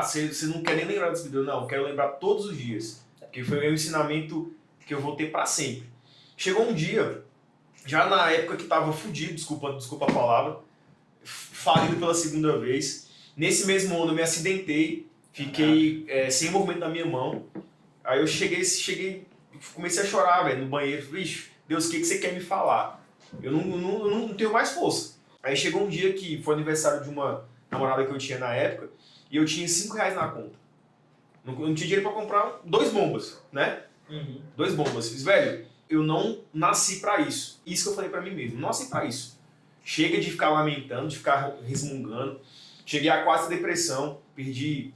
Speaker 2: Você não quer nem lembrar da distribuidora. Não, eu quero lembrar todos os dias. Porque foi o meu ensinamento que eu vou ter pra sempre. Chegou um dia, já na época que tava fudido, desculpa a palavra, falido pela segunda vez. Nesse mesmo ano eu me acidentei, fiquei sem movimento na minha mão. Aí eu cheguei, comecei a chorar, velho, no banheiro. Vixe, Deus, o que você quer me falar? Eu não tenho mais força. Aí chegou um dia que foi aniversário de uma namorada que eu tinha na época, e eu tinha R$5 na conta. Não tinha dinheiro pra comprar 2 bombas, né? 2 bombas. Velho, eu não nasci pra isso. Isso que eu falei pra mim mesmo, não nasci pra isso. Chega de ficar lamentando, de ficar resmungando. cheguei a quase depressão, perdi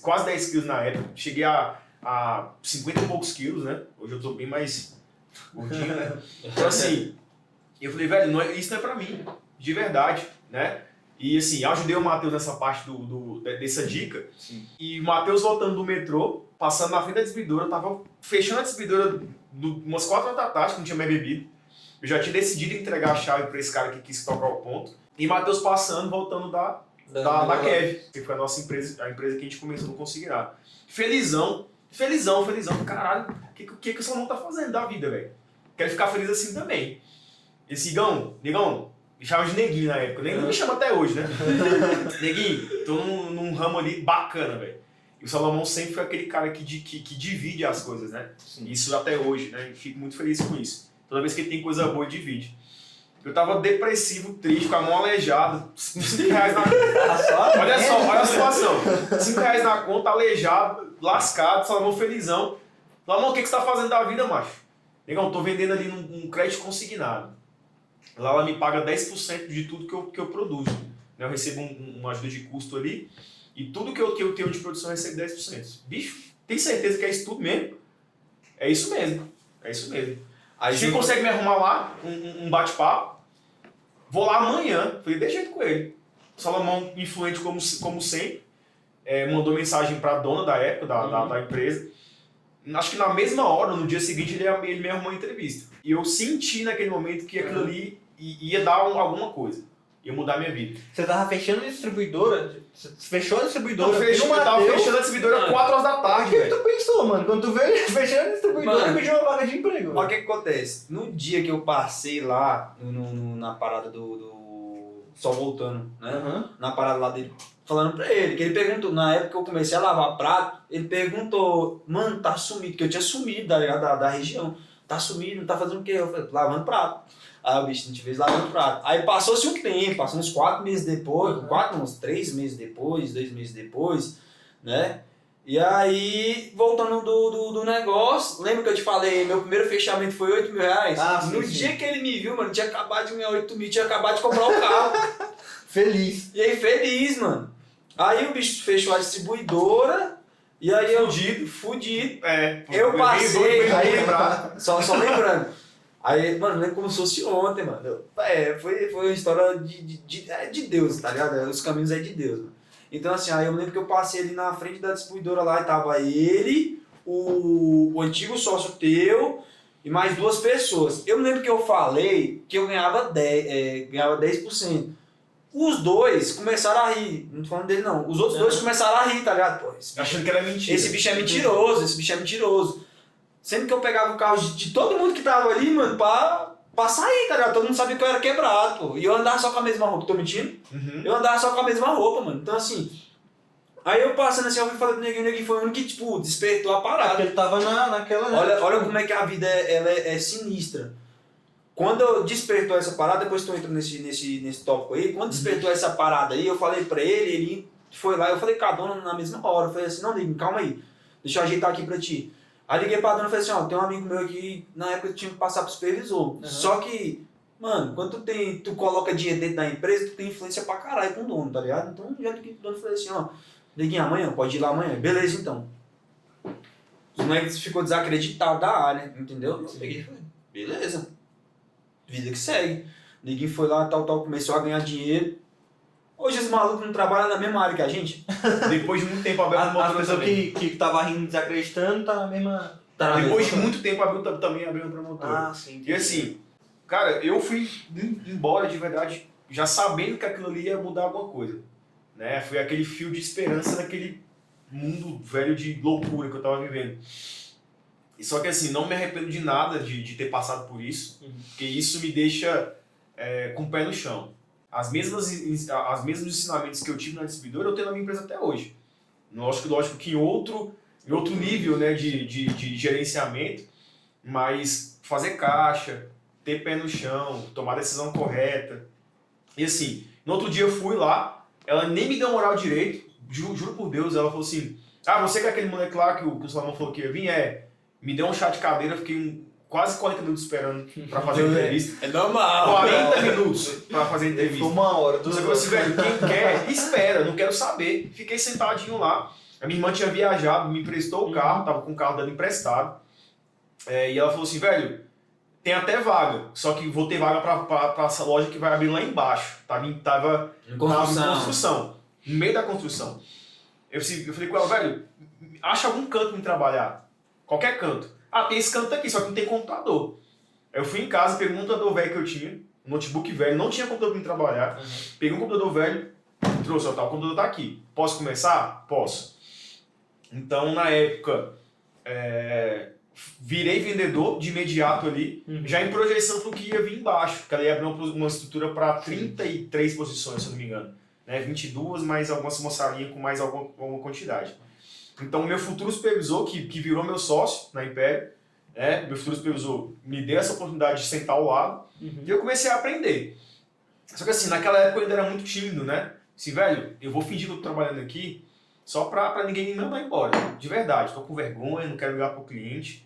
Speaker 2: quase 10 quilos na época, cheguei a 50 e poucos quilos, né? Hoje eu tô bem mais gordinho, né? Então assim, eu falei, velho, isso não é pra mim, de verdade, né? E assim, ajudei o Matheus nessa parte dessa dica.
Speaker 3: Sim.
Speaker 2: E o Matheus voltando do metrô, passando na frente da distribuidora, eu tava fechando a distribuidora umas 4 horas da tarde, que não tinha mais bebido. Eu já tinha decidido entregar a chave pra esse cara que quis tocar o ponto. E Matheus passando, voltando da Kev, que foi a nossa empresa, a empresa que a gente começou no Consignar. Felizão. Caralho, o que o Salomão tá fazendo da vida, velho? Quero ficar feliz assim também. Esse Negão, me chama de Neguinho na época, nem me chama até hoje, né? Neguinho, tô num ramo ali bacana, velho. E o Salomão sempre foi aquele cara que divide as coisas, né?
Speaker 3: Sim.
Speaker 2: Isso até hoje, né? E fico muito feliz com isso. Toda vez que ele tem coisa boa, ele divide. Eu tava depressivo, triste, com a mão aleijada, 5 reais na conta. Olha só, olha a situação. 5 reais na conta, aleijado, lascado, Salomão felizão. Salomão, o que você tá fazendo da vida, macho? Negão, tô vendendo ali um crédito consignado. Lá ela me paga 10% de tudo que eu produzo. Eu recebo uma ajuda de custo ali e tudo que eu tenho de produção eu recebo 10%. Bicho, tem certeza que é isso tudo mesmo? É isso mesmo. Aí você consegue me arrumar lá um bate-papo? Vou lá amanhã. Falei, deixa jeito com ele. O Salomão, influente como sempre, mandou mensagem para a dona da época, da empresa. Acho que na mesma hora, no dia seguinte, ele me arrumou uma entrevista. E eu senti naquele momento que aquilo ali ia dar alguma coisa. Ia mudar a minha vida.
Speaker 3: Você tava fechando a distribuidora? Você fechou a distribuidora?
Speaker 2: Eu tava fechando a distribuidora 4 horas da tarde,
Speaker 3: O que
Speaker 2: velho.
Speaker 3: tu pensou, mano? Quando tu veio fechando a distribuidora,
Speaker 1: Mano,
Speaker 3: pediu uma vaga de emprego.
Speaker 1: Olha o que acontece. No dia que eu passei lá, na parada do Só Voltando, né?
Speaker 3: Uhum.
Speaker 1: Na parada lá dele, falando pra ele, que ele perguntou, na época que eu comecei a lavar prato, ele perguntou, mano, tá sumido, que eu tinha sumido da região. Tá sumido, tá fazendo o quê? Eu falei, lavando prato. Aí o bicho, não te fez lavando prato. Aí passou-se um tempo, passou uns 4 meses depois, uns 3 meses depois, 2 meses depois, né? E aí, voltando do negócio, lembra que eu te falei, meu primeiro fechamento foi 8 mil reais?
Speaker 3: Sim,
Speaker 1: no dia que ele me viu, mano, tinha acabado de ganhar 8 mil, tinha acabado de comprar o carro.
Speaker 3: Feliz.
Speaker 1: E aí, feliz, mano. Aí o bicho fechou a distribuidora, e aí eu... Fudido. Eu passei, aí... Só lembrando. Aí, mano, lembro como se fosse ontem, mano. Foi uma história de Deus, tá ligado? Os caminhos é de Deus, mano. Então, assim, aí eu lembro que eu passei ali na frente da distribuidora lá e tava ele, o antigo sócio teu e mais 2 pessoas. Eu lembro que eu falei que eu ganhava 10%. Os 2 começaram a rir. Não tô falando dele, não. Os outros 2 começaram a rir, tá ligado? Pô,
Speaker 2: Achando que era mentira.
Speaker 1: Esse bicho é mentiroso. Sempre que eu pegava o carro de todo mundo que tava ali, mano, pra sair, tá ligado? Todo mundo sabia que eu era quebrado, pô. E eu andava só com a mesma roupa, tô mentindo?
Speaker 2: Uhum.
Speaker 1: Eu andava só com a mesma roupa, mano. Então, assim... Aí eu passando assim, eu falei pro Neguinho, foi o único que, tipo, despertou a parada.
Speaker 3: Porque ele tava naquela...
Speaker 1: Olha como é que a vida ela é sinistra. Quando eu despertou essa parada, depois tu entra nesse tópico aí, quando despertou essa parada aí, eu falei pra ele foi lá, eu falei com a dona na mesma hora, eu falei assim, não, Neguinho, calma aí, deixa eu ajeitar aqui pra ti. Aí liguei pra dona e falei assim, ó, tem um amigo meu aqui, na época eu tinha que passar pro supervisor. Uhum. Só que, mano, quando tu coloca dinheiro dentro da empresa, tu tem influência pra caralho com o dono, tá ligado? Então já liguei pro dono e falei assim, ó, Neguinho, amanhã, pode ir lá amanhã. Beleza, então. Os moleques ficou desacreditado da área, entendeu? Eu peguei e falei, beleza. Vida que segue. Neguinho foi lá, tal, começou a ganhar dinheiro. Hoje esse maluco não trabalha na mesma área que a gente.
Speaker 2: Depois de muito tempo abriu uma
Speaker 3: As pessoas que tava rindo, desacreditando, tá na mesma...
Speaker 2: Depois de muito tempo abriu uma promotora.
Speaker 3: Ah, sim.
Speaker 2: E assim, cara, eu fui embora de verdade já sabendo que aquilo ali ia mudar alguma coisa. Né? Foi aquele fio de esperança naquele mundo velho de loucura que eu tava vivendo. E só que assim, não me arrependo de nada de ter passado por isso, porque isso me deixa com o pé no chão. Os mesmos ensinamentos que eu tive na distribuidora eu tenho na minha empresa até hoje. Lógico que em outro nível, né, de gerenciamento, mas fazer caixa, ter pé no chão, tomar a decisão correta. E assim, no outro dia eu fui lá, ela nem me deu moral direito, juro por Deus, ela falou assim, você que é aquele moleque lá que o Salomão falou que ia vir? Me deu um chá de cadeira, fiquei quase 40 minutos esperando pra fazer a entrevista.
Speaker 1: É normal.
Speaker 2: 40 minutos pra fazer a entrevista.
Speaker 3: Ficou 1 hora,
Speaker 2: Então, eu falei assim, velho, quem quer, espera, não quero saber. Fiquei sentadinho lá. A minha irmã tinha viajado, me emprestou o carro, tava com o carro dando emprestado. E ela falou assim, velho, tem até vaga, só que vou ter vaga pra essa loja que vai abrir lá embaixo. Tava em construção, no meio da construção. Eu falei com ela, velho, acha algum canto pra me trabalhar. Qualquer canto. Ah, tem esse canto aqui, só que não tem computador. Aí eu fui em casa, peguei um computador velho que eu tinha, um notebook velho, não tinha computador pra me trabalhar. Peguei um computador velho, trouxe, ó, tá, o computador tá aqui. Posso começar? Posso. Então, na época, virei vendedor de imediato ali, já em projeção pro que ia vir embaixo, porque ela ia abrir uma estrutura para 33 posições, se eu não me engano. Né? 22, mais algumas moçarinhas com mais alguma quantidade. Então, meu futuro supervisor, que virou meu sócio na Império, meu futuro supervisor me deu essa oportunidade de sentar ao lado, e eu comecei a aprender. Só que assim, naquela época eu ainda era muito tímido, né? Assim, velho, eu vou fingir que eu tô trabalhando aqui só pra ninguém me mandar embora. De verdade, tô com vergonha, não quero ligar pro cliente.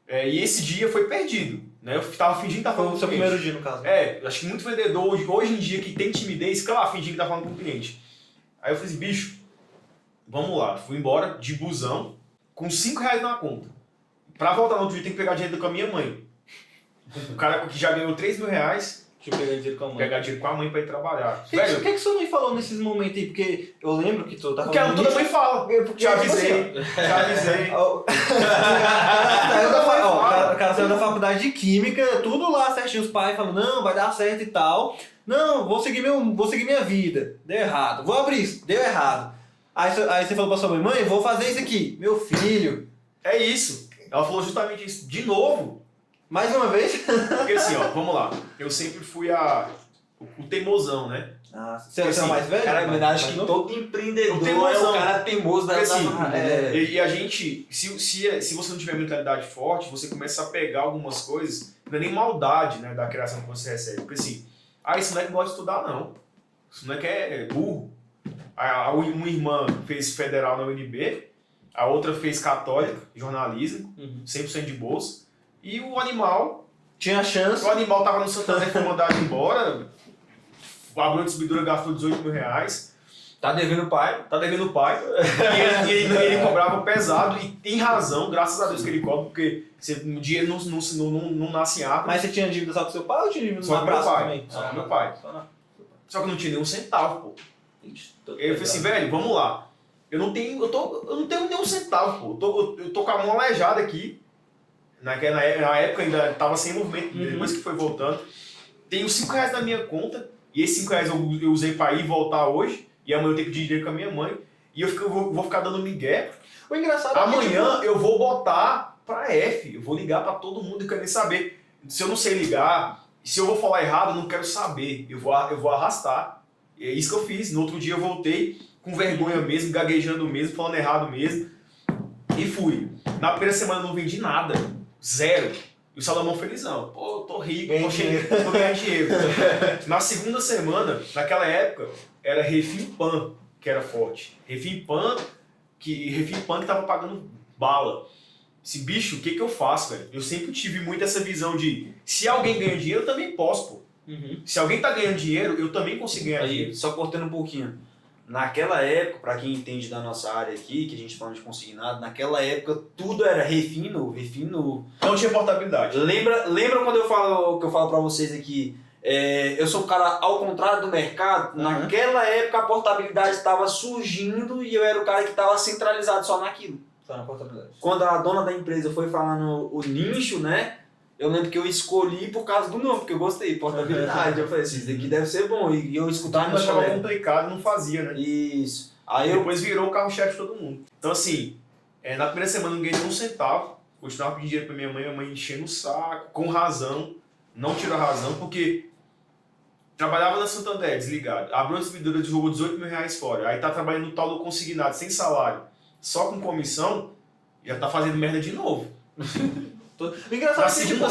Speaker 2: E esse dia foi perdido, né? Eu tava fingindo que tava falando com o
Speaker 3: seu
Speaker 2: cliente.
Speaker 3: primeiro dia, no caso.
Speaker 2: Acho que muito vendedor hoje em dia que tem timidez, fica lá fingindo que tá falando com o cliente. Aí eu falei assim, bicho, vamos lá. Fui embora de busão com R$5 na conta. Pra voltar no outro dia tem que pegar dinheiro com a minha mãe. O cara que já ganhou R$3.000,
Speaker 3: deixa eu pegar dinheiro com a mãe.
Speaker 2: pegar dinheiro com a mãe pra ir trabalhar.
Speaker 3: O que sua mãe falou nesses momentos aí? Porque eu lembro que tu tá
Speaker 2: Porque
Speaker 3: falando
Speaker 2: toda mãe fala. Já avisei. Já avisei.
Speaker 3: O cara saiu da faculdade de química, tudo lá certinho, os pais falam, não, vai dar certo e tal. Não, vou seguir minha vida. Deu errado. Vou abrir isso. Deu errado. Aí você falou pra sua mãe, vou fazer isso aqui. Meu filho.
Speaker 2: É isso. Ela falou justamente isso. De novo.
Speaker 3: Mais uma vez?
Speaker 2: Porque assim, ó, vamos lá. Eu sempre fui o teimosão, né?
Speaker 3: Você é o mais velho?
Speaker 1: Cara, eu acho que todo empreendedor é o cara teimoso da
Speaker 2: assim,
Speaker 1: família.
Speaker 2: E a gente, se você não tiver mentalidade forte, você começa a pegar algumas coisas, não é nem maldade, né, da criação que você recebe. Porque assim, esse moleque não gosta de estudar, não. Esse moleque é burro. Uma irmã fez federal na UNB, a outra fez católica, jornalismo, 100% de bolsa. E o animal...
Speaker 3: Tinha chance.
Speaker 2: O animal tava no Santander, foi mandado embora. Abriu a distribuidora, gastou R$18.000.
Speaker 1: Tá devendo o pai.
Speaker 2: E ele cobrava pesado. E tem razão, graças a Deus que ele cobra, porque o dinheiro não nasce em árvore.
Speaker 3: Mas você tinha dívida só com seu pai ou tinha dívida
Speaker 2: Só com meu pai.
Speaker 3: também?
Speaker 2: Só com meu pai. Só que eu não tinha nenhum centavo, pô. Eu falei assim, velho, vamos lá. Eu não tenho nenhum centavo, pô. Eu tô com a mão aleijada aqui. Na época ainda tava sem movimento, depois que foi voltando. Tenho R$5 na minha conta, e esses R$5 eu usei pra ir e voltar hoje, e amanhã eu tenho que pedir dinheiro com a minha mãe, e eu vou ficar dando migué.
Speaker 3: O engraçado
Speaker 2: amanhã eu vou botar pra F, eu vou ligar pra todo mundo e querer saber. Se eu não sei ligar, se eu vou falar errado, eu não quero saber, eu vou arrastar. E é isso que eu fiz. No outro dia eu voltei com vergonha mesmo, gaguejando mesmo, falando errado mesmo, e fui. Na primeira semana eu não vendi nada. 0. E o Salomão felizão. Pô, tô rico, tô ganhando dinheiro. Na segunda semana, naquela época, era Refim Pan que era forte. Refim Pan que tava pagando bala. Esse bicho, o que eu faço, velho? Eu sempre tive muito essa visão de se alguém ganha dinheiro, eu também posso, pô. Se alguém tá ganhando dinheiro, eu também consigo ganhar dinheiro.
Speaker 1: Só cortando um pouquinho. Naquela época, para quem entende da nossa área aqui, que a gente fala de consignado, naquela época tudo era refim novo.
Speaker 2: Não tinha portabilidade.
Speaker 1: Lembra quando eu falo para vocês aqui, eu sou um cara ao contrário do mercado, naquela época a portabilidade estava surgindo e eu era o cara que estava centralizado só naquilo.
Speaker 3: Só na portabilidade.
Speaker 1: Quando a dona da empresa foi falando o nicho, né? Eu lembro que eu escolhi por causa do nome, porque eu gostei, portabilidade. Eu falei assim, isso daqui deve ser bom. E eu escutava
Speaker 2: mas estava complicado, não fazia, né?
Speaker 1: Isso.
Speaker 2: Aí depois virou o carro-chefe de todo mundo. Então assim, na primeira semana eu não ganhei um centavo. Continuava pedindo dinheiro pra minha mãe enchendo o saco, com razão. Não tirou a razão, porque trabalhava na Santander, desligado. Abriu a distribuidora, jogou R$18.000 fora. Aí tá trabalhando no tal do consignado, sem salário, só com comissão, já tá fazendo merda de novo.
Speaker 3: O engraçado é que, tipo,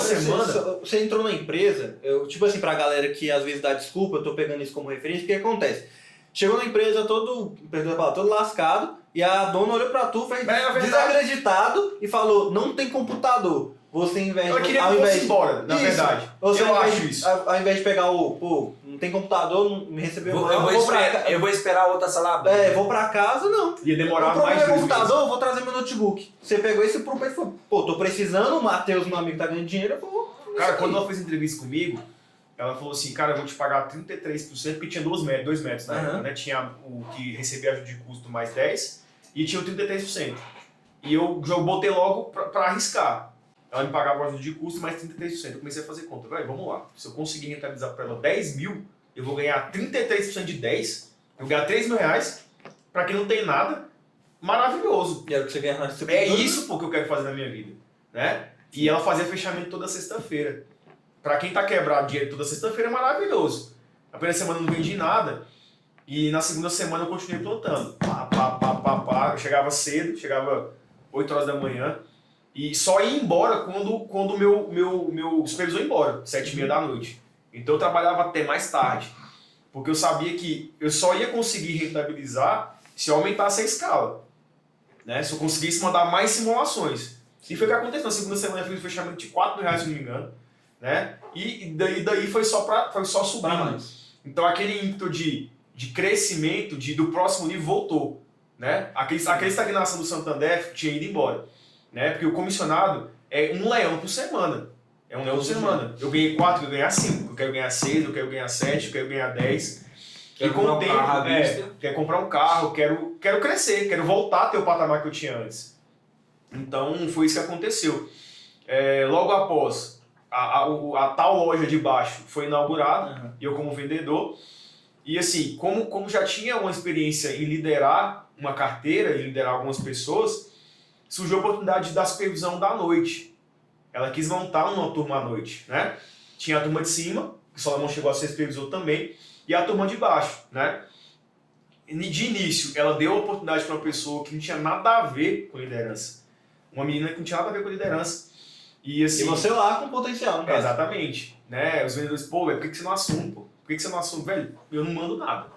Speaker 3: você entrou na empresa, tipo assim, pra galera que às vezes dá desculpa, eu tô pegando isso como referência, o que acontece? Chegou na empresa todo lascado, e a dona olhou pra tu, fez desacreditado e falou, não tem computador. você ao invés
Speaker 2: Eu
Speaker 3: de...
Speaker 2: queria que fosse embora, na
Speaker 3: Isso.
Speaker 2: verdade.
Speaker 3: Você,
Speaker 2: Eu
Speaker 3: ao invés
Speaker 2: acho
Speaker 3: de-
Speaker 2: isso.
Speaker 3: Ao invés de pegar pô, não tem computador, não me recebeu
Speaker 1: Eu
Speaker 3: mais,
Speaker 1: eu vou esperar a outra sala abrir.
Speaker 3: vou pra casa, não.
Speaker 2: Ia
Speaker 3: O
Speaker 2: demorar
Speaker 3: problema
Speaker 2: mais
Speaker 3: é
Speaker 2: de
Speaker 3: o
Speaker 2: 2 meses.
Speaker 3: computador, eu vou trazer meu notebook. Você pegou esse pro peito e falou, pô, tô precisando, o Matheus, meu amigo, tá ganhando dinheiro, eu vou...
Speaker 2: Cara, quando ela fez entrevista comigo, ela falou assim, cara, eu vou te pagar 33%, porque tinha 2 métodos na época, né? Tinha o que recebia ajuda de custo mais 10% e tinha o 33%. E eu botei logo pra arriscar. Ela me pagava a ajuda de custo mais 33%. Eu comecei a fazer conta. Velho, vamos lá. Se eu conseguir rentabilizar pra ela 10 mil, eu vou ganhar 33% de 10, eu vou ganhar 3 mil reais. Pra quem não tem nada, maravilhoso.
Speaker 3: E era o que você ganha na distribuidora.
Speaker 2: É isso pô, que eu quero fazer na minha vida, né? E ela fazia fechamento toda sexta-feira. Pra quem tá quebrado dinheiro toda sexta-feira é maravilhoso. A primeira semana eu não vendi nada e na segunda semana eu continuei plantando. Eu chegava cedo, chegava 8 horas da manhã e só ia embora quando o meu supervisor ia embora, 7h30 da noite. Então eu trabalhava até mais tarde, porque eu sabia que eu só ia conseguir rentabilizar se eu aumentasse a escala, né? Se eu conseguisse mandar mais simulações. E foi o que aconteceu. Na segunda semana eu fiz um fechamento de 4 mil reais, se não me engano, né? E daí foi só subindo. Então aquele ímpeto de crescimento do próximo nível voltou, né? Aquela estagnação do Santander tinha ido embora, né? Porque o comissionado é um leão por semana. É um leão por semana. Eu ganhei 4, eu quero ganhar 5, eu quero ganhar 6, eu quero ganhar 7, eu quero ganhar 10. E com o tempo, quero comprar um carro, quero crescer, quero voltar a ter o patamar que eu tinha antes. Então foi isso que aconteceu. Logo após, a tal loja de baixo foi inaugurada, eu como vendedor. E assim, como já tinha uma experiência em liderar uma carteira, em liderar algumas pessoas, surgiu a oportunidade da supervisão da noite. Ela quis montar uma turma à noite, né? Tinha a turma de cima, que o Salomão chegou a ser supervisor também, e a turma de baixo, né? De início, ela deu a oportunidade para uma pessoa que não tinha nada a ver com liderança. Uma menina que não tinha nada a ver com liderança. E, assim,
Speaker 3: E você lá com potencial, no caso.
Speaker 2: Exatamente. Né? Os vendedores, pô, velho, por que você não assume, pô? Por que você não assume? Velho, eu não mando nada.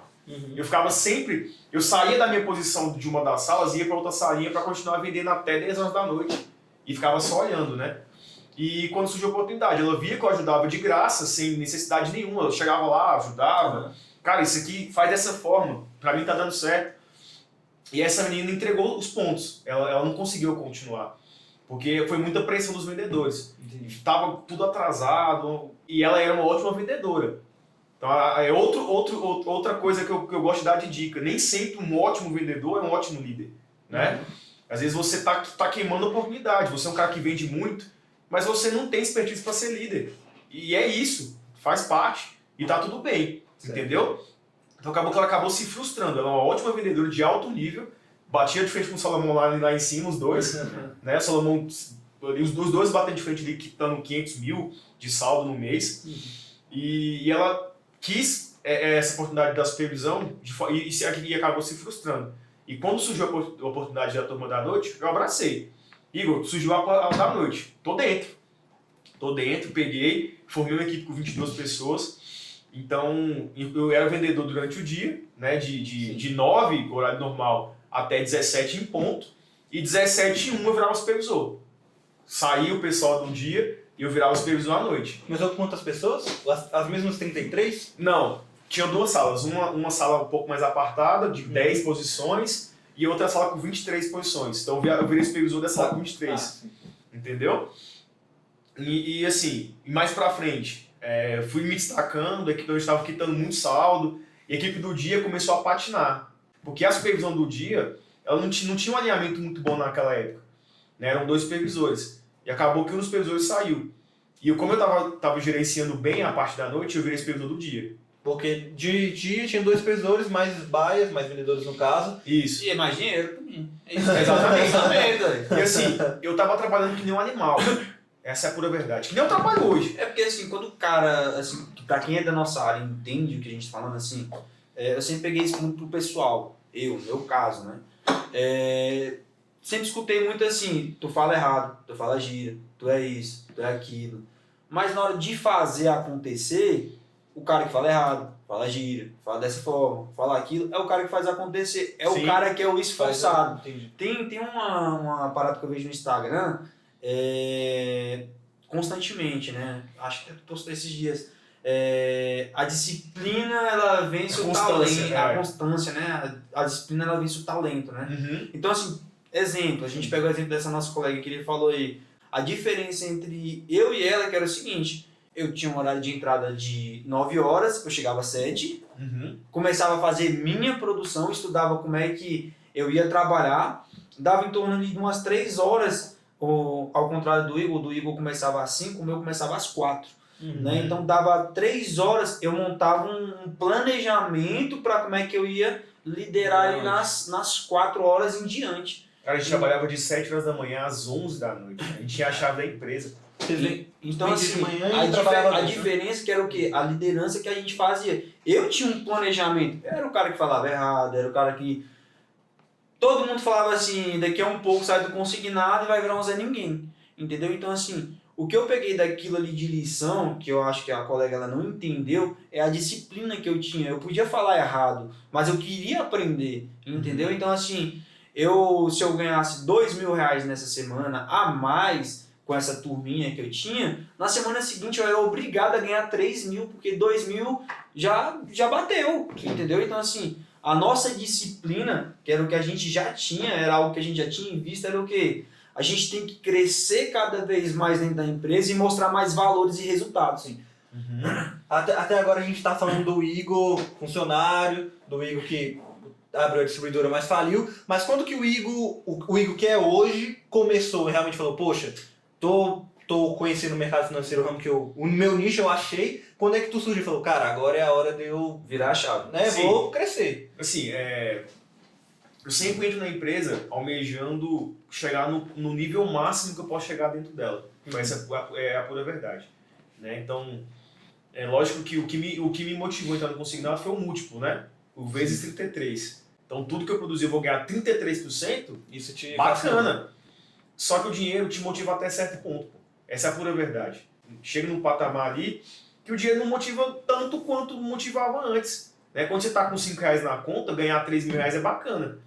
Speaker 2: Eu ficava sempre... Eu saía da minha posição de uma das salas e ia para outra salinha para continuar vendendo até 10 horas da noite. E ficava só olhando, né? E quando surgiu a oportunidade, ela via que eu ajudava de graça, sem necessidade nenhuma. Eu chegava lá, ajudava. Cara, isso aqui faz dessa forma. Pra mim tá dando certo. E essa menina entregou os pontos. Ela não conseguiu continuar. Porque foi muita pressão dos vendedores. Tava tudo atrasado. E ela era uma ótima vendedora. Então é outra coisa que eu gosto de dar de dica. Nem sempre um ótimo vendedor é um ótimo líder, né? Às vezes você tá queimando a oportunidade. Você é um cara que vende muito, mas você não tem expertise para ser líder. E é isso. Faz parte. E tá tudo bem. Certo. Entendeu? Então acabou que ela acabou se frustrando. Ela é uma ótima vendedora de alto nível. Batia de frente com o Salomão lá em cima, os dois. Né? O Salomão, os dois batendo de frente ali, quitando 500 mil de saldo no mês. E ela quis essa oportunidade da supervisão e acabou se frustrando. E quando surgiu a oportunidade da turma da noite, eu abracei. Igor, surgiu a da noite. Tô dentro, peguei, formei uma equipe com 22 pessoas. Então, eu era vendedor durante o dia, né, de 9, horário normal, até 17 em ponto. E 17 em 1 eu virava supervisor. Saía o pessoal do dia e eu virava supervisor à noite.
Speaker 3: Mas quantas pessoas? As mesmas 33?
Speaker 2: Não, tinha 2 salas. Uma sala um pouco mais apartada, de 10 posições, e outra sala com 23 posições. Então eu virei supervisor dessa sala com 23. Entendeu? E assim, mais pra frente, fui me destacando, a equipe estava quitando muito saldo, e a equipe do dia começou a patinar. Porque a supervisão do dia, ela não tinha um alinhamento muito bom naquela época. Né? Eram 2 supervisores. E acabou que um dos supervisores saiu. E como eu tava gerenciando bem a parte da noite, eu virei supervisor do dia.
Speaker 3: Porque de dia tinha 2 supervisores, mais baias, mais vendedores no caso.
Speaker 2: Isso.
Speaker 1: E mais dinheiro também.
Speaker 2: Exatamente. E assim, eu tava trabalhando que nem um animal. Essa é a pura verdade. Que nem eu trabalho hoje.
Speaker 1: É porque assim, quando o cara, assim, pra quem é da nossa área entende o que a gente tá falando, assim, eu sempre peguei isso muito pro pessoal. No meu caso, né? Sempre escutei muito assim, tu fala errado, tu fala gíria, tu é isso, tu é aquilo. Mas na hora de fazer acontecer, o cara que fala errado, fala gíria, fala dessa forma, fala aquilo, é o cara que faz acontecer. É Sim. O cara que é o esforçado. Tem uma parada que eu vejo no Instagram, constantemente, né? Acho que eu postou esses dias. A disciplina, ela vence o talento, a constância, né? A disciplina, ela vence o talento, né?
Speaker 2: Uhum.
Speaker 1: Então, assim, exemplo, a gente pega o exemplo dessa nossa colega que ele falou aí. A diferença entre eu e ela que era o seguinte: eu tinha um horário de entrada de 9 horas, eu chegava às 7, começava a fazer minha produção, estudava como é que eu ia trabalhar, dava em torno de umas 3 horas, ao contrário do Igor começava às 5, o meu começava às 4. Né? Então dava 3 horas, eu montava um planejamento para como é que eu ia liderar ali nas 4 horas em diante.
Speaker 2: Cara, a gente trabalhava de 7 horas da manhã às 11 da noite. A gente tinha a chave da empresa.
Speaker 1: Então, assim, a diferença que era o quê? A liderança que a gente fazia. Eu tinha um planejamento. Era o cara que falava errado, era o cara que... Todo mundo falava assim, daqui a um pouco sai do consignado e vai virar um Zé Ninguém. Entendeu? Então, assim, o que eu peguei daquilo ali de lição, que eu acho que a colega ela não entendeu, é a disciplina que eu tinha. Eu podia falar errado, mas eu queria aprender. Entendeu? Então, assim, se eu ganhasse R$2.000 nessa semana a mais... com essa turminha que eu tinha, na semana seguinte eu era obrigado a ganhar 3.000, porque 2.000 já bateu, entendeu? Então, assim, a nossa disciplina, que era o que a gente já tinha, era algo que a gente já tinha em vista, era o quê? A gente tem que crescer cada vez mais dentro da empresa e mostrar mais valores e resultados. Sim.
Speaker 3: Até agora a gente está falando do Igor, funcionário, do Igor que abriu a distribuidora, mas faliu. Mas quando que o Igor que é hoje começou e realmente falou, poxa, tô conhecendo o mercado financeiro, o ramo que o meu nicho eu achei. Quando é que tu surgiu e falou, cara, agora é a hora de eu
Speaker 1: virar a chave,
Speaker 3: né? Vou crescer.
Speaker 2: Assim, eu sempre entro na empresa almejando chegar no nível máximo que eu posso chegar dentro dela. Essa é a pura verdade. Né? Então, é lógico que o que me motivou a entrar no consignado foi o múltiplo, né? O vezes 33. Então, tudo que eu produzir eu vou ganhar 33%,
Speaker 3: isso te
Speaker 2: bacana. Só que o dinheiro te motiva até certo ponto. Pô. Essa é a pura verdade. Chega num patamar ali que o dinheiro não motiva tanto quanto motivava antes. Né? Quando você está com R$5 na conta, ganhar R$3.000 é bacana.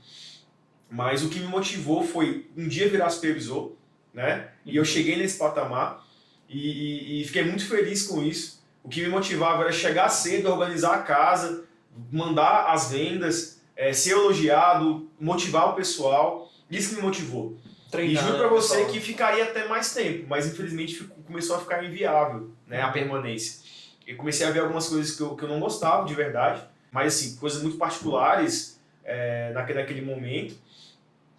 Speaker 2: Mas o que me motivou foi um dia virar supervisor, né? E eu cheguei nesse patamar e fiquei muito feliz com isso. O que me motivava era chegar cedo, organizar a casa, mandar as vendas, ser elogiado, motivar o pessoal. Isso que me motivou. Treinar, e juro pra você que ficaria até mais tempo, mas infelizmente começou a ficar inviável, né, a permanência. Eu comecei a ver algumas coisas que eu não gostava de verdade, mas assim, coisas muito particulares naquele momento.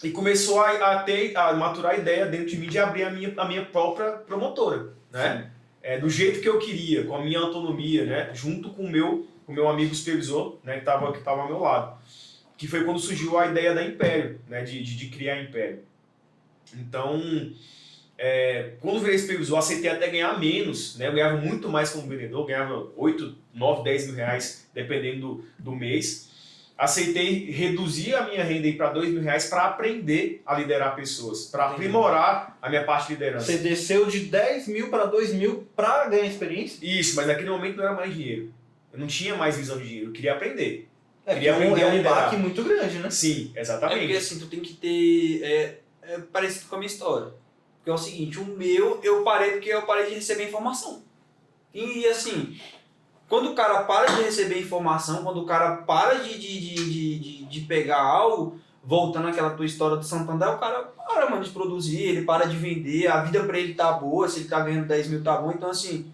Speaker 2: E começou a maturar a ideia dentro de mim de abrir a minha própria promotora, né? Do jeito que eu queria, com a minha autonomia, né? Junto com o meu amigo supervisor, né? que estava ao meu lado. Que foi quando surgiu a ideia da Império, né? de criar a Império. Então, quando virei supervisor, aceitei até ganhar menos, né? Eu ganhava muito mais como vendedor, ganhava 8, 9, 10 mil reais, dependendo do mês. Aceitei reduzir a minha renda para R$2.000 para aprender a liderar pessoas, para aprimorar a minha parte de liderança.
Speaker 3: Você desceu de 10 mil para 2 mil para ganhar experiência?
Speaker 2: Isso, mas naquele momento não era mais dinheiro. Eu não tinha mais visão de dinheiro, eu queria aprender.
Speaker 3: Queria aprender a liderar. É um baque muito grande, né?
Speaker 2: Sim, exatamente.
Speaker 1: É porque assim, tu tem que ter... parecido com a minha história. Porque é o seguinte, eu parei porque eu parei de receber informação. E assim... Quando o cara para de receber informação, quando o cara para de pegar algo, voltando àquela tua história do Santander, o cara para, mano, de produzir, ele para de vender, a vida pra ele tá boa, se ele tá ganhando 10 mil tá bom. Então, assim,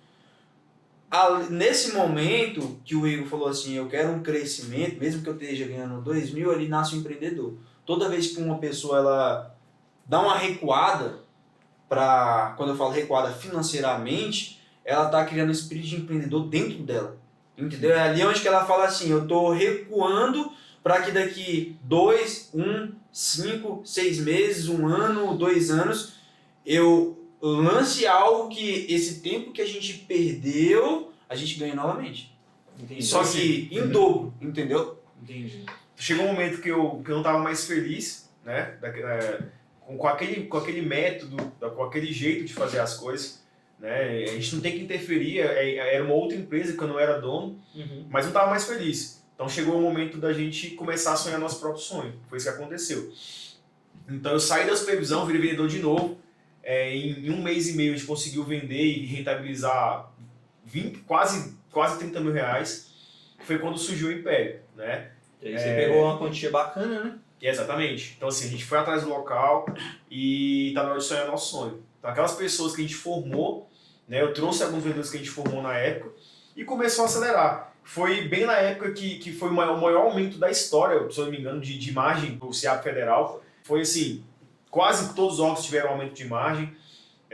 Speaker 1: nesse momento que o Igor falou assim, eu quero um crescimento, mesmo que eu esteja ganhando 2 mil, ele nasce um empreendedor. Toda vez que uma pessoa ela dá uma recuada, quando eu falo recuada financeiramente, ela tá criando um espírito de empreendedor dentro dela, entendeu? É ali onde que ela fala assim, eu tô recuando para que daqui 2, 1, 5, 6 meses, 1 ano, 2 anos, eu lance algo que esse tempo que a gente perdeu, a gente ganha novamente. Entendi. Só que em dobro, entendeu?
Speaker 3: Entendi.
Speaker 2: Chegou um momento que eu não tava mais feliz, né? Com aquele método, com aquele jeito de fazer as coisas. Né? A gente não tem que interferir, era uma outra empresa que eu não era dono, mas não estava mais feliz. Então chegou o momento da gente começar a sonhar nosso próprio sonho. Foi isso que aconteceu. Então eu saí da supervisão, virei vendedor de novo. em um mês e meio a gente conseguiu vender e rentabilizar quase 30 mil reais. Foi quando surgiu o Império, né?
Speaker 3: E aí você pegou uma quantia bacana, né?
Speaker 2: Exatamente. Então assim, a gente foi atrás do local e tá na hora de sonhar nosso sonho. Então aquelas pessoas que a gente formou, né? Eu trouxe alguns vendedores que a gente formou na época e começou a acelerar. Foi bem na época que foi o maior aumento da história, se eu não me engano, de margem do CIAP Federal. Foi assim, quase todos os órgãos tiveram aumento de margem.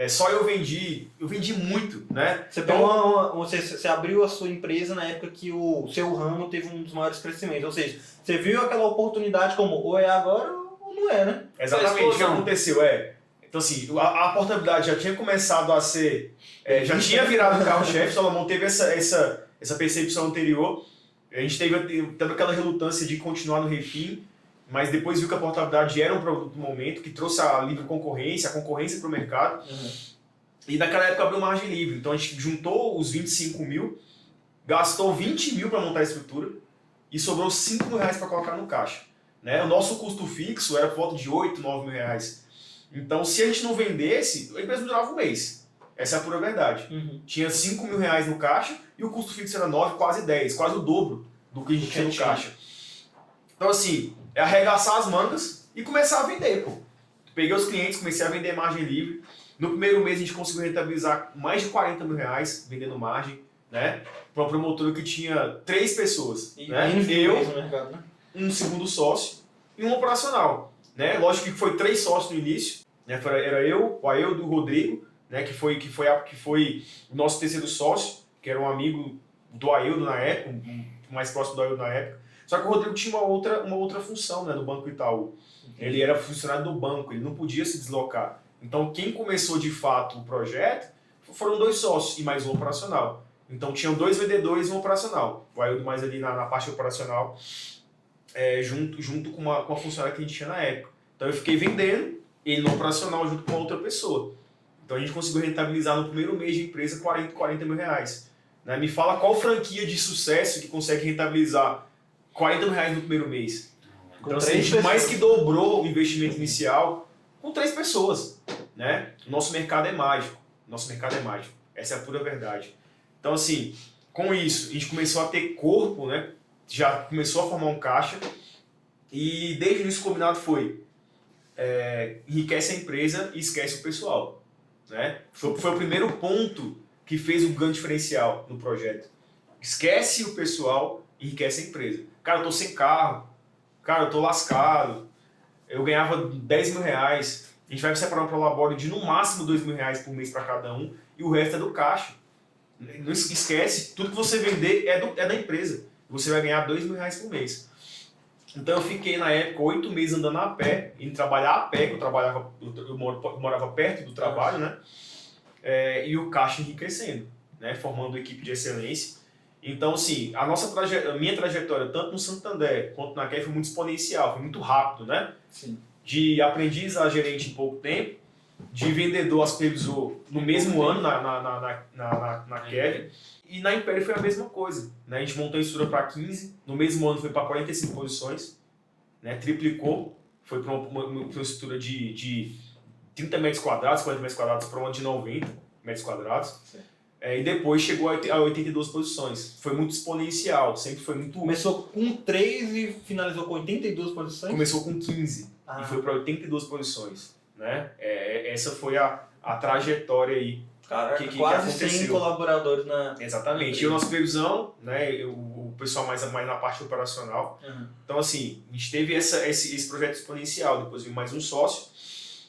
Speaker 2: Só eu vendi muito, né?
Speaker 3: Você pegou você abriu a sua empresa na época que o seu ramo teve um dos maiores crescimentos. Ou seja, você viu aquela oportunidade como ou é agora ou não é, né?
Speaker 2: Exatamente, o que aconteceu então assim, a portabilidade já tinha começado a ser, já tinha virado o carro-chefe, Salomão teve essa percepção anterior, a gente teve aquela relutância de continuar no refim, mas depois viu que a portabilidade era um produto do momento, que trouxe a livre concorrência, a concorrência para o mercado, e naquela época abriu margem livre, então a gente juntou os 25 mil, gastou 20 mil para montar a estrutura, e sobrou 5 mil reais para colocar no caixa. Né? O nosso custo fixo era por volta de 8, 9 mil reais. Então, se a gente não vendesse, a empresa durava um mês. Essa é a pura verdade. Tinha 5 mil reais no caixa e o custo fixo era 9, quase 10, quase o dobro do que a gente tinha no caixa. Então, assim, é arregaçar as mangas e começar a vender, pô. Peguei os clientes, comecei a vender margem livre. No primeiro mês a gente conseguiu rentabilizar mais de 40 mil reais vendendo margem, né? Para uma promotora que tinha 3 pessoas. Né? Eu,
Speaker 3: mercado, né?
Speaker 2: Um segundo sócio e um operacional. Né? Lógico que foi 3 sócios no início, né? Era eu, o Aildo e o Rodrigo, né? que foi o nosso terceiro sócio, que era um amigo do Aildo na época, mais próximo do Aildo na época. Só que o Rodrigo tinha uma outra função, né? No Banco Itaú. Ele era funcionário do banco, ele não podia se deslocar. Então quem começou de fato o projeto foram 2 sócios e mais um operacional. Então tinham 2 vendedores e um operacional. O Aildo mais ali na parte operacional, junto com uma funcionária que a gente tinha na época. Então eu fiquei vendendo, ele no operacional junto com uma outra pessoa. Então a gente conseguiu rentabilizar no primeiro mês de empresa 40 mil reais. Né? Me fala qual franquia de sucesso que consegue rentabilizar 40 mil reais no primeiro mês. Então assim, a gente mais que dobrou o investimento inicial com 3 pessoas. Né? O nosso mercado é mágico. Essa é a pura verdade. Então assim, com isso, a gente começou a ter corpo, né? Já começou a formar um caixa e desde o início o combinado foi enriquece a empresa e esquece o pessoal. Né? Foi o primeiro ponto que fez o grande diferencial no projeto. Esquece o pessoal e enriquece a empresa. Cara, eu tô sem carro, cara, eu tô lascado, eu ganhava 10 mil reais, a gente vai separar um prolabório de no máximo 2 mil reais por mês para cada um e o resto é do caixa. Não esquece, tudo que você vender é da empresa. Você vai ganhar 2 mil reais por mês. Então eu fiquei na época 8 meses andando a pé, indo trabalhar a pé, que eu morava perto do trabalho, né? E o caixa enriquecendo, né? Formando uma equipe de excelência. Então, assim, a minha trajetória, tanto no Santander quanto na Kef, foi muito exponencial, foi muito rápido, né?
Speaker 3: Sim.
Speaker 2: De aprendiz a gerente em pouco tempo, de vendedor a supervisor no mesmo ano na Kef. E na Império foi a mesma coisa. Né? A gente montou a estrutura para 15, no mesmo ano foi para 45 posições, né? Triplicou, foi para uma estrutura de 30 metros quadrados, 40 metros quadrados para uma de 90 metros quadrados. E depois chegou a 82 posições. Foi muito exponencial, sempre foi muito...
Speaker 3: Começou com 3 e finalizou com 82 posições?
Speaker 2: Começou com 15 e foi para 82 posições. Né? Essa foi a trajetória aí.
Speaker 3: Caraca,
Speaker 2: que
Speaker 3: quase
Speaker 2: aconteceu.
Speaker 3: 100 colaboradores na...
Speaker 2: Exatamente. E a nossa previsão, né, o pessoal mais na parte operacional. Então, assim, a gente teve esse projeto exponencial, depois veio mais um sócio.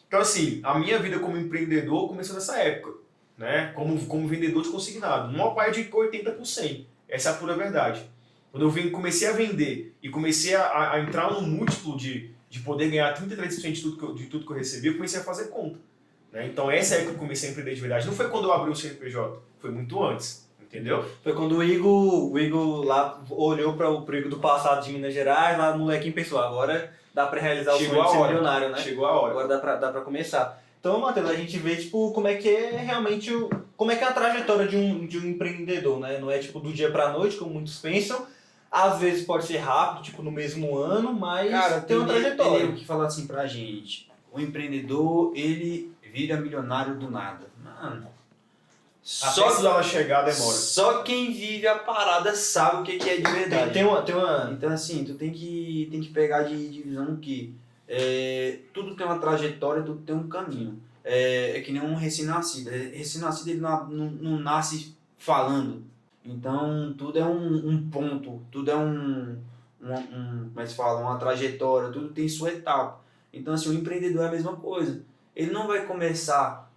Speaker 2: Então, assim, a minha vida como empreendedor começou nessa época, né, como vendedor de consignado. Numa paia de 80%. Essa é a pura verdade. Quando eu comecei a vender e comecei a entrar no múltiplo de poder ganhar 33% de tudo que eu recebi, eu comecei a fazer conta. Né? Então essa é que eu comecei a empreender de verdade. Não foi quando eu abri o CNPJ, foi muito antes, entendeu?
Speaker 3: Foi quando o Igor lá olhou para o Igor do passado de Minas Gerais, lá o molequinho pensou, agora dá para realizar o sonho de ser milionário, né?
Speaker 2: Chegou a hora.
Speaker 3: Agora dá para começar. Então, Matheus, a gente vê tipo, como é que é realmente como é que é a trajetória de um empreendedor, né? Não é tipo do dia para a noite, como muitos pensam. Às vezes pode ser rápido, tipo no mesmo ano, mas
Speaker 1: cara,
Speaker 3: tem uma trajetória.
Speaker 1: Tem que falar assim pra gente. O empreendedor, ele vira milionário do nada. Mano,
Speaker 2: Até se ela chegar, demora.
Speaker 1: só quem vive a parada sabe o que é de verdade.
Speaker 3: Tem uma...
Speaker 1: Então assim, tu tem que pegar de visão que tudo tem uma trajetória, tudo tem um caminho. É que nem um recém-nascido. Recém-nascido ele não nasce falando. Então tudo é um ponto, tudo é como é que se fala, uma trajetória, tudo tem sua etapa. Então assim, o empreendedor é a mesma coisa. Ele não vai começar,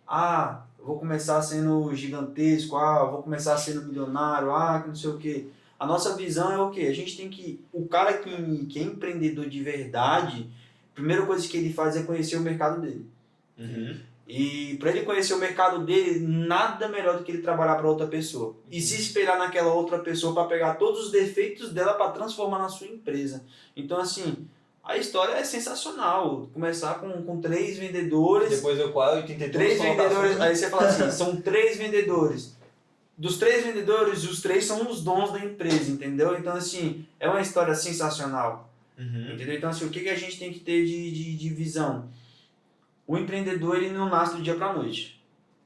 Speaker 1: vou começar sendo gigantesco, vou começar sendo milionário, que não sei o quê. A nossa visão é o quê? A gente tem que, o cara que é empreendedor de verdade, a primeira coisa que ele faz é conhecer o mercado dele.
Speaker 2: Uhum.
Speaker 1: E para ele conhecer o mercado dele, nada melhor do que ele trabalhar para outra pessoa. E se espelhar naquela outra pessoa para pegar todos os defeitos dela para transformar na sua empresa. Então, assim, a história é sensacional. Começar com 3 vendedores.
Speaker 3: Depois eu quase 82.
Speaker 1: 3 vendedores. Aí você fala assim, são 3 vendedores. Dos 3 vendedores, os 3 são os donos da empresa, entendeu? Então, assim, é uma história sensacional.
Speaker 2: Uhum.
Speaker 1: Entendeu? Então, assim, o que a gente tem que ter de visão? O empreendedor, ele não nasce do dia pra noite.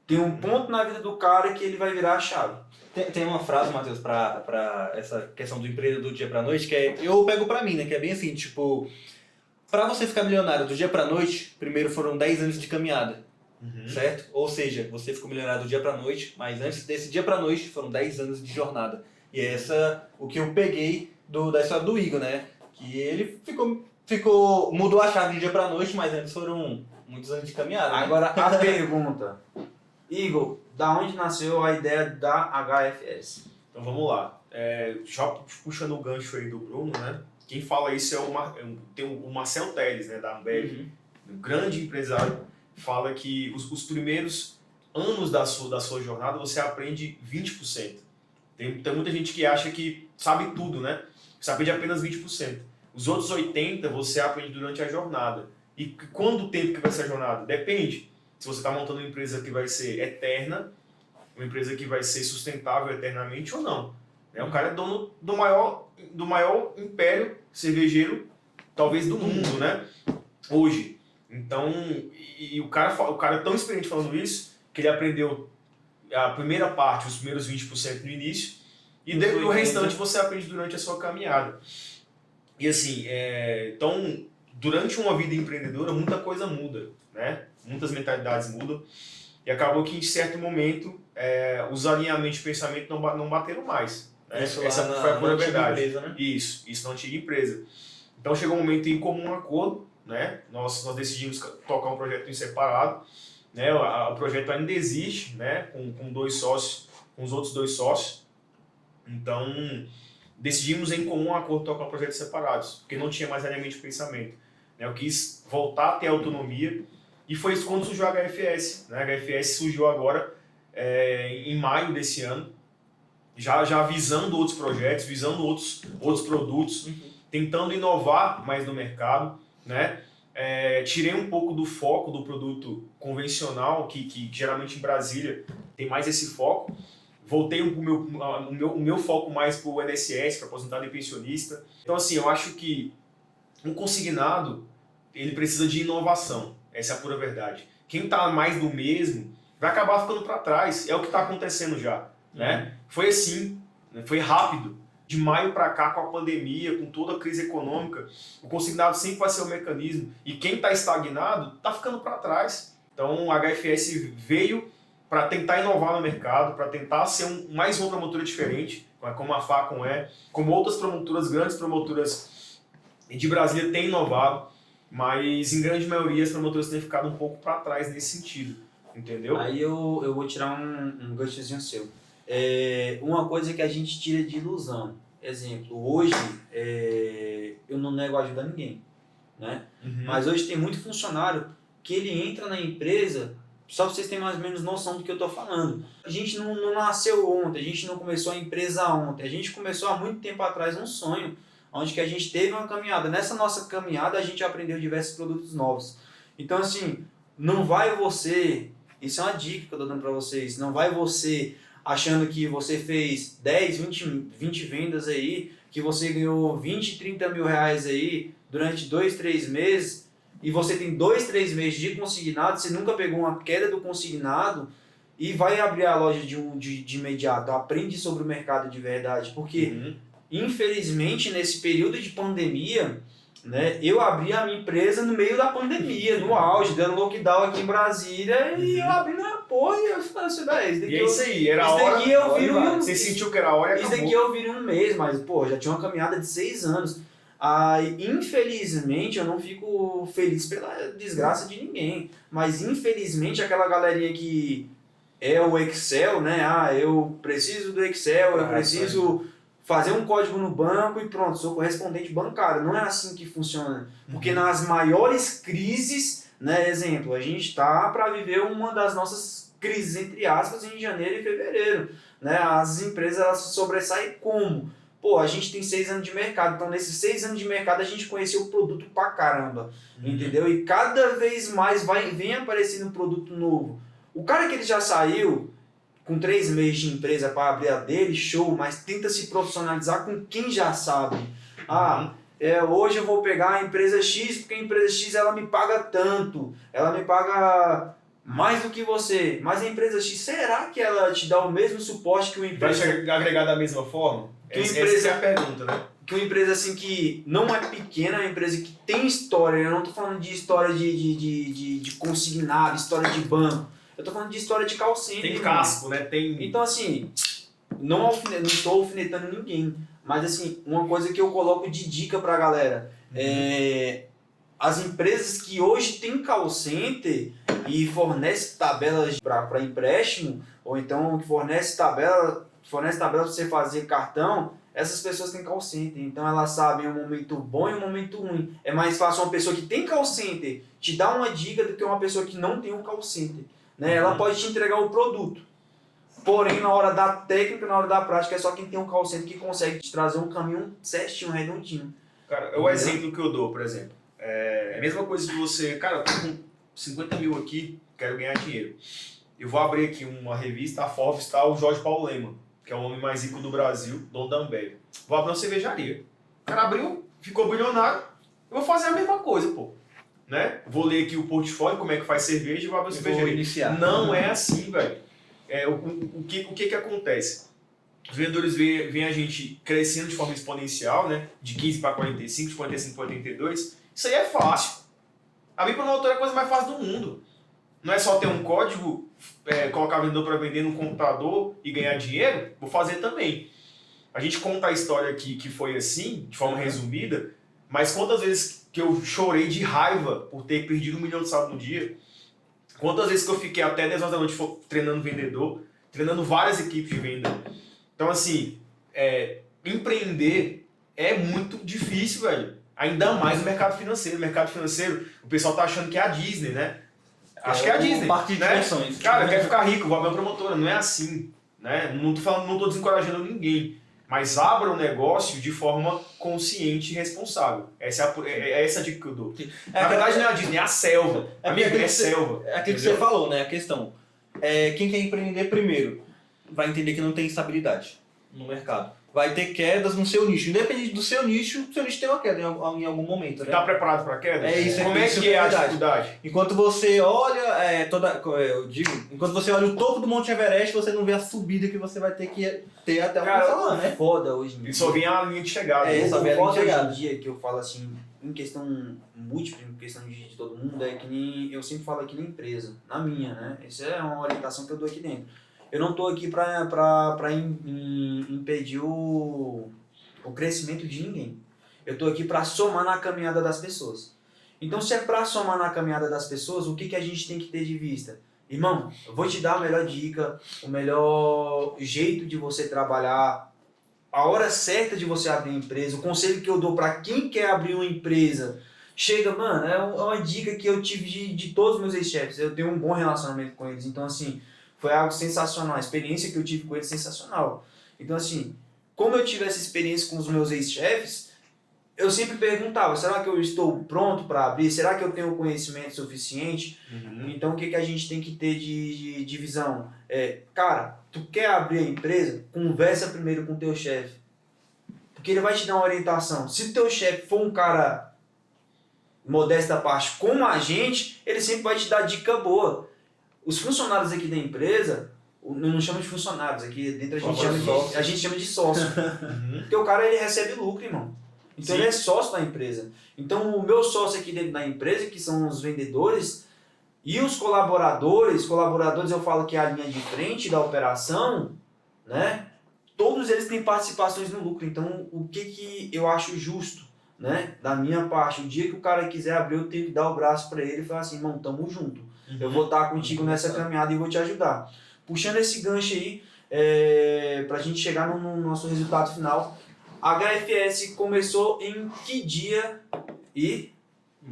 Speaker 1: Tem um ponto na vida do cara que ele vai virar a chave.
Speaker 3: Tem uma frase, Matheus, pra essa questão do empreendedor do dia pra noite, que eu pego pra mim, né? Que é bem assim, tipo, pra você ficar milionário do dia pra noite, primeiro foram 10 anos de caminhada, certo? Ou seja, você ficou milionário do dia pra noite, mas antes desse dia pra noite foram 10 anos de jornada. E é o que eu peguei da história do Igor, né? Que ele mudou a chave de dia pra noite, mas antes foram muitos anos de caminhada. Né?
Speaker 1: Agora, a pergunta. Igor, da onde nasceu a ideia da HFS?
Speaker 2: Então vamos lá. Já puxando o gancho aí do Bruno, né? Quem fala isso tem o Marcel Teles, né, da Ambev, um grande empresário, fala que os primeiros anos da sua jornada você aprende 20%. Tem muita gente que acha que sabe tudo, né? Você aprende apenas 20%. Os outros 80% você aprende durante a jornada. E quando o tempo que vai ser a jornada? Depende. Se você está montando uma empresa que vai ser eterna, uma empresa que vai ser sustentável eternamente ou não. O cara é dono do maior império cervejeiro, talvez do mundo, né? Hoje. Então, o cara é tão experiente falando isso, que ele aprendeu a primeira parte, os primeiros 20% no início, e o restante você aprende durante a sua caminhada. E assim, então, durante uma vida empreendedora, muita coisa muda, né? Muitas mentalidades mudam. E acabou que, em certo momento, os alinhamentos de pensamento não bateram mais. Né? Essa foi a pura verdade. Empresa, né? Isso na antiga empresa. Então, chegou um momento em comum acordo, né? Nós decidimos tocar um projeto em separado. Né? O projeto ainda existe, né? Com 2 sócios, com os outros 2 sócios. Então, decidimos em comum acordo tocar projetos separados, porque não tinha mais alinhamento de pensamento. Né? Eu quis voltar a ter autonomia, e foi isso quando surgiu a HFS. Né? A HFS surgiu agora em maio desse ano, já visando outros projetos, visando outros produtos, tentando inovar mais no mercado. Né? Tirei um pouco do foco do produto convencional, que geralmente em Brasília tem mais esse foco. Voltei o meu foco mais para o INSS, para aposentado e pensionista. Então, assim, eu acho que um consignado, ele precisa de inovação. Essa é a pura verdade. Quem está mais do mesmo vai acabar ficando para trás. É o que está acontecendo já. Né? Foi assim, né? Foi rápido. De maio para cá, com a pandemia, com toda a crise econômica, o consignado sempre vai ser o mecanismo. E quem está estagnado está ficando para trás. Então, a HFS veio para tentar inovar no mercado, para tentar ser mais uma promotora diferente, como a Facom como outras promotoras, grandes promotoras de Brasília têm inovado, mas em grande maioria as promotoras têm ficado um pouco para trás nesse sentido, entendeu?
Speaker 1: Aí eu vou tirar um ganchozinho seu. Uma coisa que a gente tira de ilusão, exemplo, hoje eu não nego a ajudar ninguém, né? Mas hoje tem muito funcionário que ele entra na empresa. Só para vocês terem mais ou menos noção do que eu estou falando. A gente não nasceu ontem, a gente não começou a empresa ontem. A gente começou há muito tempo atrás um sonho, onde que a gente teve uma caminhada. Nessa nossa caminhada, a gente aprendeu diversos produtos novos. Então, assim, não vai você... Isso é uma dica que eu estou dando para vocês. Não vai você achando que você fez 10, 20 vendas aí, que você ganhou 20, 30 mil reais aí durante 2, 3 meses... e você tem 2, 3 meses de consignado, você nunca pegou uma queda do consignado e vai abrir a loja de imediato. Aprende sobre o mercado de verdade, porque infelizmente nesse período de pandemia, né, eu abri a minha empresa no meio da pandemia, no auge, dando lockdown aqui em Brasília, e eu abri na porra e eu falei assim, velho, isso daqui
Speaker 2: E é isso aí, era a hora.
Speaker 1: daqui eu viro
Speaker 2: Você sentiu que era a hora e
Speaker 1: isso
Speaker 2: acabou.
Speaker 1: daqui eu virei um mês, mas pô, já tinha uma caminhada de 6 anos. Aí, infelizmente, eu não fico feliz pela desgraça de ninguém, mas infelizmente aquela galerinha que é o Excel, né? Ah, eu preciso do Excel, eu preciso fazer um código no banco e pronto, sou correspondente bancário. Não é assim que funciona. Porque nas maiores crises, né, exemplo, a gente está para viver uma das nossas crises, entre aspas, em janeiro e fevereiro. Né? As empresas elas sobressaem como? Pô, a gente tem 6 anos de mercado, então nesses 6 anos de mercado a gente conheceu o produto pra caramba, entendeu? E cada vez mais vem aparecendo um produto novo. O cara que ele já saiu com 3 meses de empresa para abrir a dele, show, mas tenta se profissionalizar com quem já sabe. Hoje eu vou pegar a empresa X, porque a empresa X ela me paga tanto, ela me paga mais do que você, mas a empresa X, será que ela te dá o mesmo suporte que uma empresa...
Speaker 2: Vai agregar da mesma forma? Essa é a pergunta, né?
Speaker 1: Que uma empresa assim que não é pequena, é uma empresa que tem história, eu não tô falando de história de consignado, história de banco, eu tô falando de história de call center.
Speaker 2: Tem casco, né? Tem...
Speaker 1: Então assim, não estou alfinetando ninguém, mas assim, uma coisa que eu coloco de dica pra galera, as empresas que hoje têm call center e fornecem tabelas para empréstimo, ou então que fornece tabela para você fazer cartão, essas pessoas têm call center, então elas sabem o momento bom e o momento ruim. É mais fácil uma pessoa que tem call center te dar uma dica do que uma pessoa que não tem um call center. Né? Ela pode te entregar o produto, porém na hora da técnica, na hora da prática, é só quem tem um call center que consegue te trazer um caminho certinho, redondinho.
Speaker 2: Cara, é o exemplo que eu dou, por exemplo. É a mesma coisa que você... Cara, eu tô com 50 mil aqui, quero ganhar dinheiro. Eu vou abrir aqui uma revista, a Forbes, tá, o Jorge Paulo Lemann, que é o homem mais rico do Brasil, dono da Ambev. Vou abrir uma cervejaria. O cara abriu, ficou bilionário, eu vou fazer a mesma coisa, pô. Né? Vou ler aqui o portfólio, como é que faz cerveja e vou abrir uma cervejaria.
Speaker 3: Iniciar.
Speaker 2: Não é assim, velho. O que acontece? Os vendedores veem a gente crescendo de forma exponencial, né? De 15 para 45, de 45 para 82. Isso aí é fácil. Abrir promotor é a coisa mais fácil do mundo. Não é só ter um código, colocar o vendedor para vender no computador e ganhar dinheiro, vou fazer também. A gente conta a história aqui que foi assim, de forma resumida, mas quantas vezes que eu chorei de raiva por ter perdido 1 milhão de saldo no dia, quantas vezes que eu fiquei até 10 horas da noite treinando vendedor, treinando várias equipes de venda. Então assim, empreender é muito difícil, velho. Ainda mais no mercado financeiro. No mercado financeiro, o pessoal tá achando que é a Disney, né? Acho que é a Disney,
Speaker 3: parque de
Speaker 2: né?
Speaker 3: diversões.
Speaker 2: Cara, quer ficar rico, vou abrir uma promotora. Não é assim, né? Não tô desencorajando ninguém. Mas abra um negócio de forma consciente e responsável. Essa é essa dica que eu dou. Na verdade não é a Disney, é a selva. É selva.
Speaker 3: É aquilo que você falou, né? A questão. Quem quer empreender primeiro vai entender que não tem estabilidade no mercado. Vai ter quedas no seu nicho. Independente do seu nicho tem uma queda em algum momento, né?
Speaker 2: Tá preparado para queda?
Speaker 3: Isso.
Speaker 2: Como é que é a dificuldade?
Speaker 3: Enquanto você olha enquanto você olha o topo do Monte Everest, você não vê a subida que você vai ter que ter até
Speaker 1: lá, né? Foda hoje em dia.
Speaker 2: E só vem a linha de chegada.
Speaker 1: Só vem a linha de chegada. Hoje em dia que eu falo assim, em questão múltipla, em questão de todo mundo, é que nem eu sempre falo aqui na empresa, na minha, né? Essa é uma orientação que eu dou aqui dentro. Eu não estou aqui para impedir o crescimento de ninguém. Eu estou aqui para somar na caminhada das pessoas. Então, se é para somar na caminhada das pessoas, o que a gente tem que ter de vista? Irmão, eu vou te dar a melhor dica, o melhor jeito de você trabalhar, a hora certa de você abrir uma empresa, o conselho que eu dou para quem quer abrir uma empresa. Chega, mano, é uma dica que eu tive de todos os meus ex-chefes. Eu tenho um bom relacionamento com eles, então assim... Foi algo sensacional, a experiência que eu tive com ele é sensacional. Então assim, como eu tive essa experiência com os meus ex-chefes, eu sempre perguntava, será que eu estou pronto para abrir? Será que eu tenho conhecimento suficiente? Então o que a gente tem que ter de visão? Cara, tu quer abrir a empresa? Conversa primeiro com o teu chefe. Porque ele vai te dar uma orientação. Se o teu chefe for um cara modesta parte, como a gente, ele sempre vai te dar dica boa. Os funcionários aqui da empresa, não chama de funcionários, aqui dentro a gente chama de sócio. Porque o cara ele recebe lucro, irmão. Então ele é sócio da empresa. Então o meu sócio aqui dentro da empresa, que são os vendedores, e os colaboradores eu falo que é a linha de frente da operação, né? Todos eles têm participações no lucro. Então o que eu acho justo, né? Da minha parte, o dia que o cara quiser abrir, eu tenho que dar o braço para ele e falar assim, irmão, tamo junto. Eu vou estar contigo nessa caminhada e vou te ajudar. Puxando esse gancho aí, pra gente chegar no nosso resultado final, a HFS começou em que dia?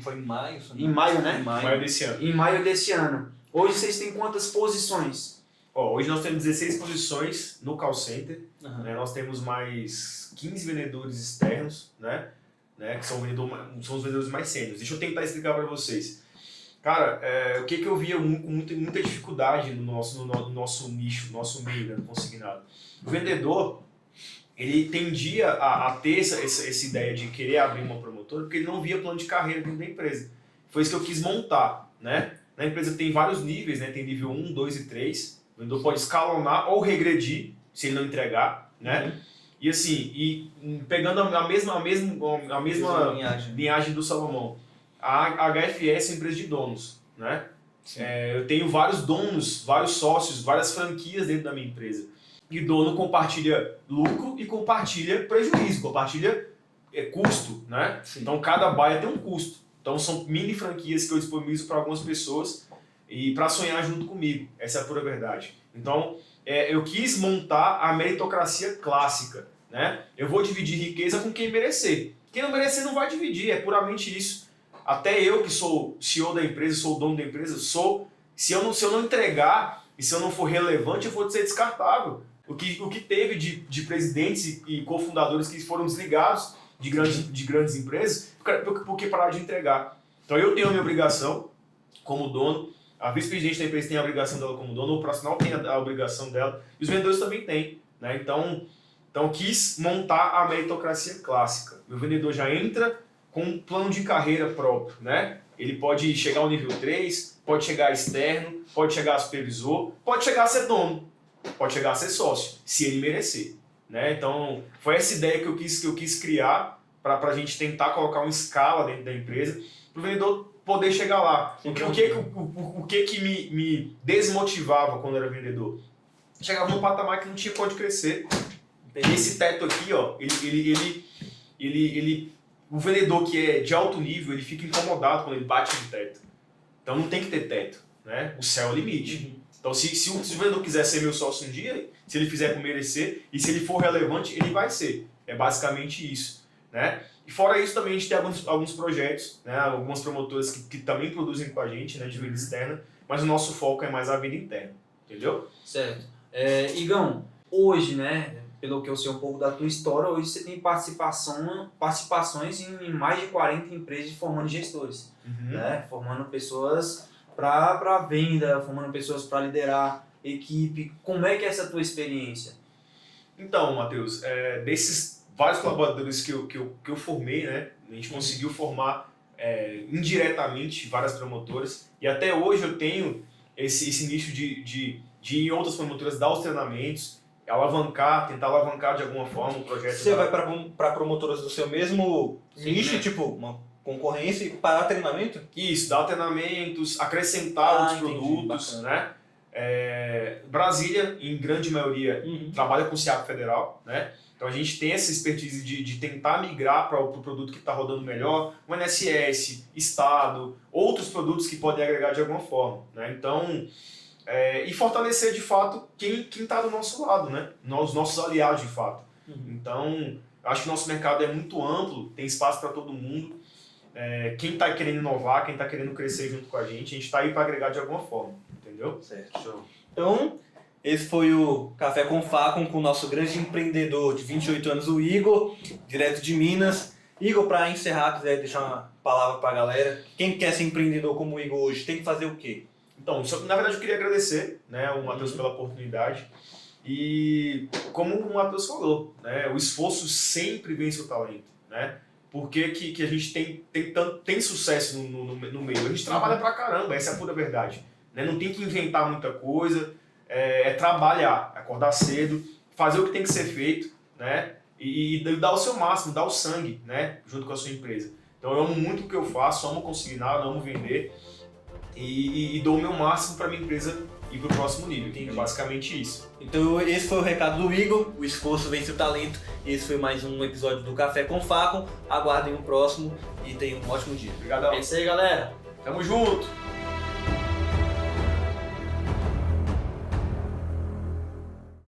Speaker 3: Foi em maio?
Speaker 1: Em maio, né?
Speaker 2: Em maio desse ano.
Speaker 1: Em maio desse ano. Hoje vocês têm quantas posições?
Speaker 2: Hoje nós temos 16 posições no call center. Né? Nós temos mais 15 vendedores externos, né? Que são os vendedores mais sêniores. Deixa eu tentar explicar para vocês. Cara, o que eu via com muita dificuldade no nosso nicho, no nosso meio, né, do consignado. O vendedor, ele tendia a ter essa ideia de querer abrir uma promotora porque ele não via plano de carreira dentro da empresa. Foi isso que eu quis montar, né? Na empresa tem vários níveis, né? Tem nível 1, 2 e 3. O vendedor pode escalonar ou regredir se ele não entregar, né? E assim, pegando a mesma linhagem do Salomão. A HFS é uma empresa de donos, né? Eu tenho vários donos, vários sócios, várias franquias dentro da minha empresa. E dono compartilha lucro e compartilha prejuízo, compartilha custo, né? Sim. Então cada baia tem um custo. Então são mini franquias que eu disponibilizo para algumas pessoas e para sonhar junto comigo. Essa é a pura verdade. Então eu quis montar a meritocracia clássica, né? Eu vou dividir riqueza com quem merecer. Quem não merecer não vai dividir, é puramente isso. Até eu que sou CEO da empresa, sou o dono da empresa, se eu não entregar e se eu não for relevante, eu vou ser descartável. O que teve de presidentes e cofundadores que foram desligados de grandes empresas porque pararam de entregar. Então eu tenho a minha obrigação como dono, a vice-presidente da empresa tem a obrigação dela como dono, o profissional tem a obrigação dela e os vendedores também têm, né? Então quis montar a meritocracia clássica. Meu vendedor já entra com um plano de carreira próprio, né? Ele pode chegar ao nível 3, pode chegar a externo, pode chegar a supervisor, pode chegar a ser dono, pode chegar a ser sócio, se ele merecer, né? Então, foi essa ideia que eu quis criar para a gente tentar colocar uma escala dentro da empresa, para o vendedor poder chegar lá. O que me desmotivava quando era vendedor? Chegava num patamar que não tinha pode crescer. E esse teto aqui, ó, o vendedor que é de alto nível, ele fica incomodado quando ele bate no teto. Então não tem que ter teto, né? O céu é o limite. Então se o vendedor quiser ser meu sócio um dia, se ele fizer por merecer, e se ele for relevante, ele vai ser. É basicamente isso, né? E fora isso também a gente tem alguns projetos, né? Algumas promotoras que também produzem com a gente, né? De venda externa, mas o nosso foco é mais a venda interna, entendeu?
Speaker 1: Certo. Igão, hoje, né? Pelo que eu sei um pouco da tua história, hoje você tem participações em mais de 40 empresas formando gestores, né? Formando pessoas para venda, formando pessoas para liderar equipe. Como é que é essa tua experiência?
Speaker 2: Então, Matheus, desses vários colaboradores que eu formei, né? A gente conseguiu formar indiretamente várias promotoras e até hoje eu tenho esse nicho de ir em outras promotoras, dar os treinamentos, tentar alavancar de alguma forma o projeto.
Speaker 3: Você vai para promotoras do seu mesmo nicho, né? Tipo uma concorrência e para treinamento?
Speaker 2: Isso, dar treinamentos, acrescentar outros produtos, né? Brasília, em grande maioria, trabalha com o SEAP Federal, né? Então a gente tem essa expertise de tentar migrar para o produto que está rodando melhor, o INSS, Estado, outros produtos que podem agregar de alguma forma, né? Então, e fortalecer de fato quem está do nosso lado, né? Os nossos aliados de fato. Então, acho que o nosso mercado é muito amplo, tem espaço para todo mundo. Quem está querendo inovar, quem está querendo crescer junto com a gente está aí para agregar de alguma forma, entendeu?
Speaker 3: Certo, show. Então, esse foi o Café com Facon com o nosso grande empreendedor de 28 anos, o Igor, direto de Minas. Igor, para encerrar, quiser deixar uma palavra para a galera, quem quer ser empreendedor como o Igor hoje, tem que fazer o quê?
Speaker 2: Então, na verdade eu queria agradecer, né, o Matheus pela oportunidade e como o Matheus falou, né, o esforço sempre vence o talento, né? por que a gente tem sucesso no meio. A gente trabalha pra caramba, essa é a pura verdade. Né? Não tem que inventar muita coisa, é trabalhar, acordar cedo, fazer o que tem que ser feito, né? E dar o seu máximo, dar o sangue, né? Junto com a sua empresa. Então eu amo muito o que eu faço, amo consignar, amo vender e dou o meu máximo para minha empresa ir para o próximo nível.
Speaker 3: Entendi.
Speaker 2: É basicamente isso.
Speaker 3: Então esse foi o recado do Igor, o esforço vence o talento. Esse foi mais um episódio do Café com Facon. Aguardem o próximo e tenham um ótimo dia.
Speaker 2: Obrigadão.
Speaker 1: É isso aí, galera.
Speaker 2: Tamo junto!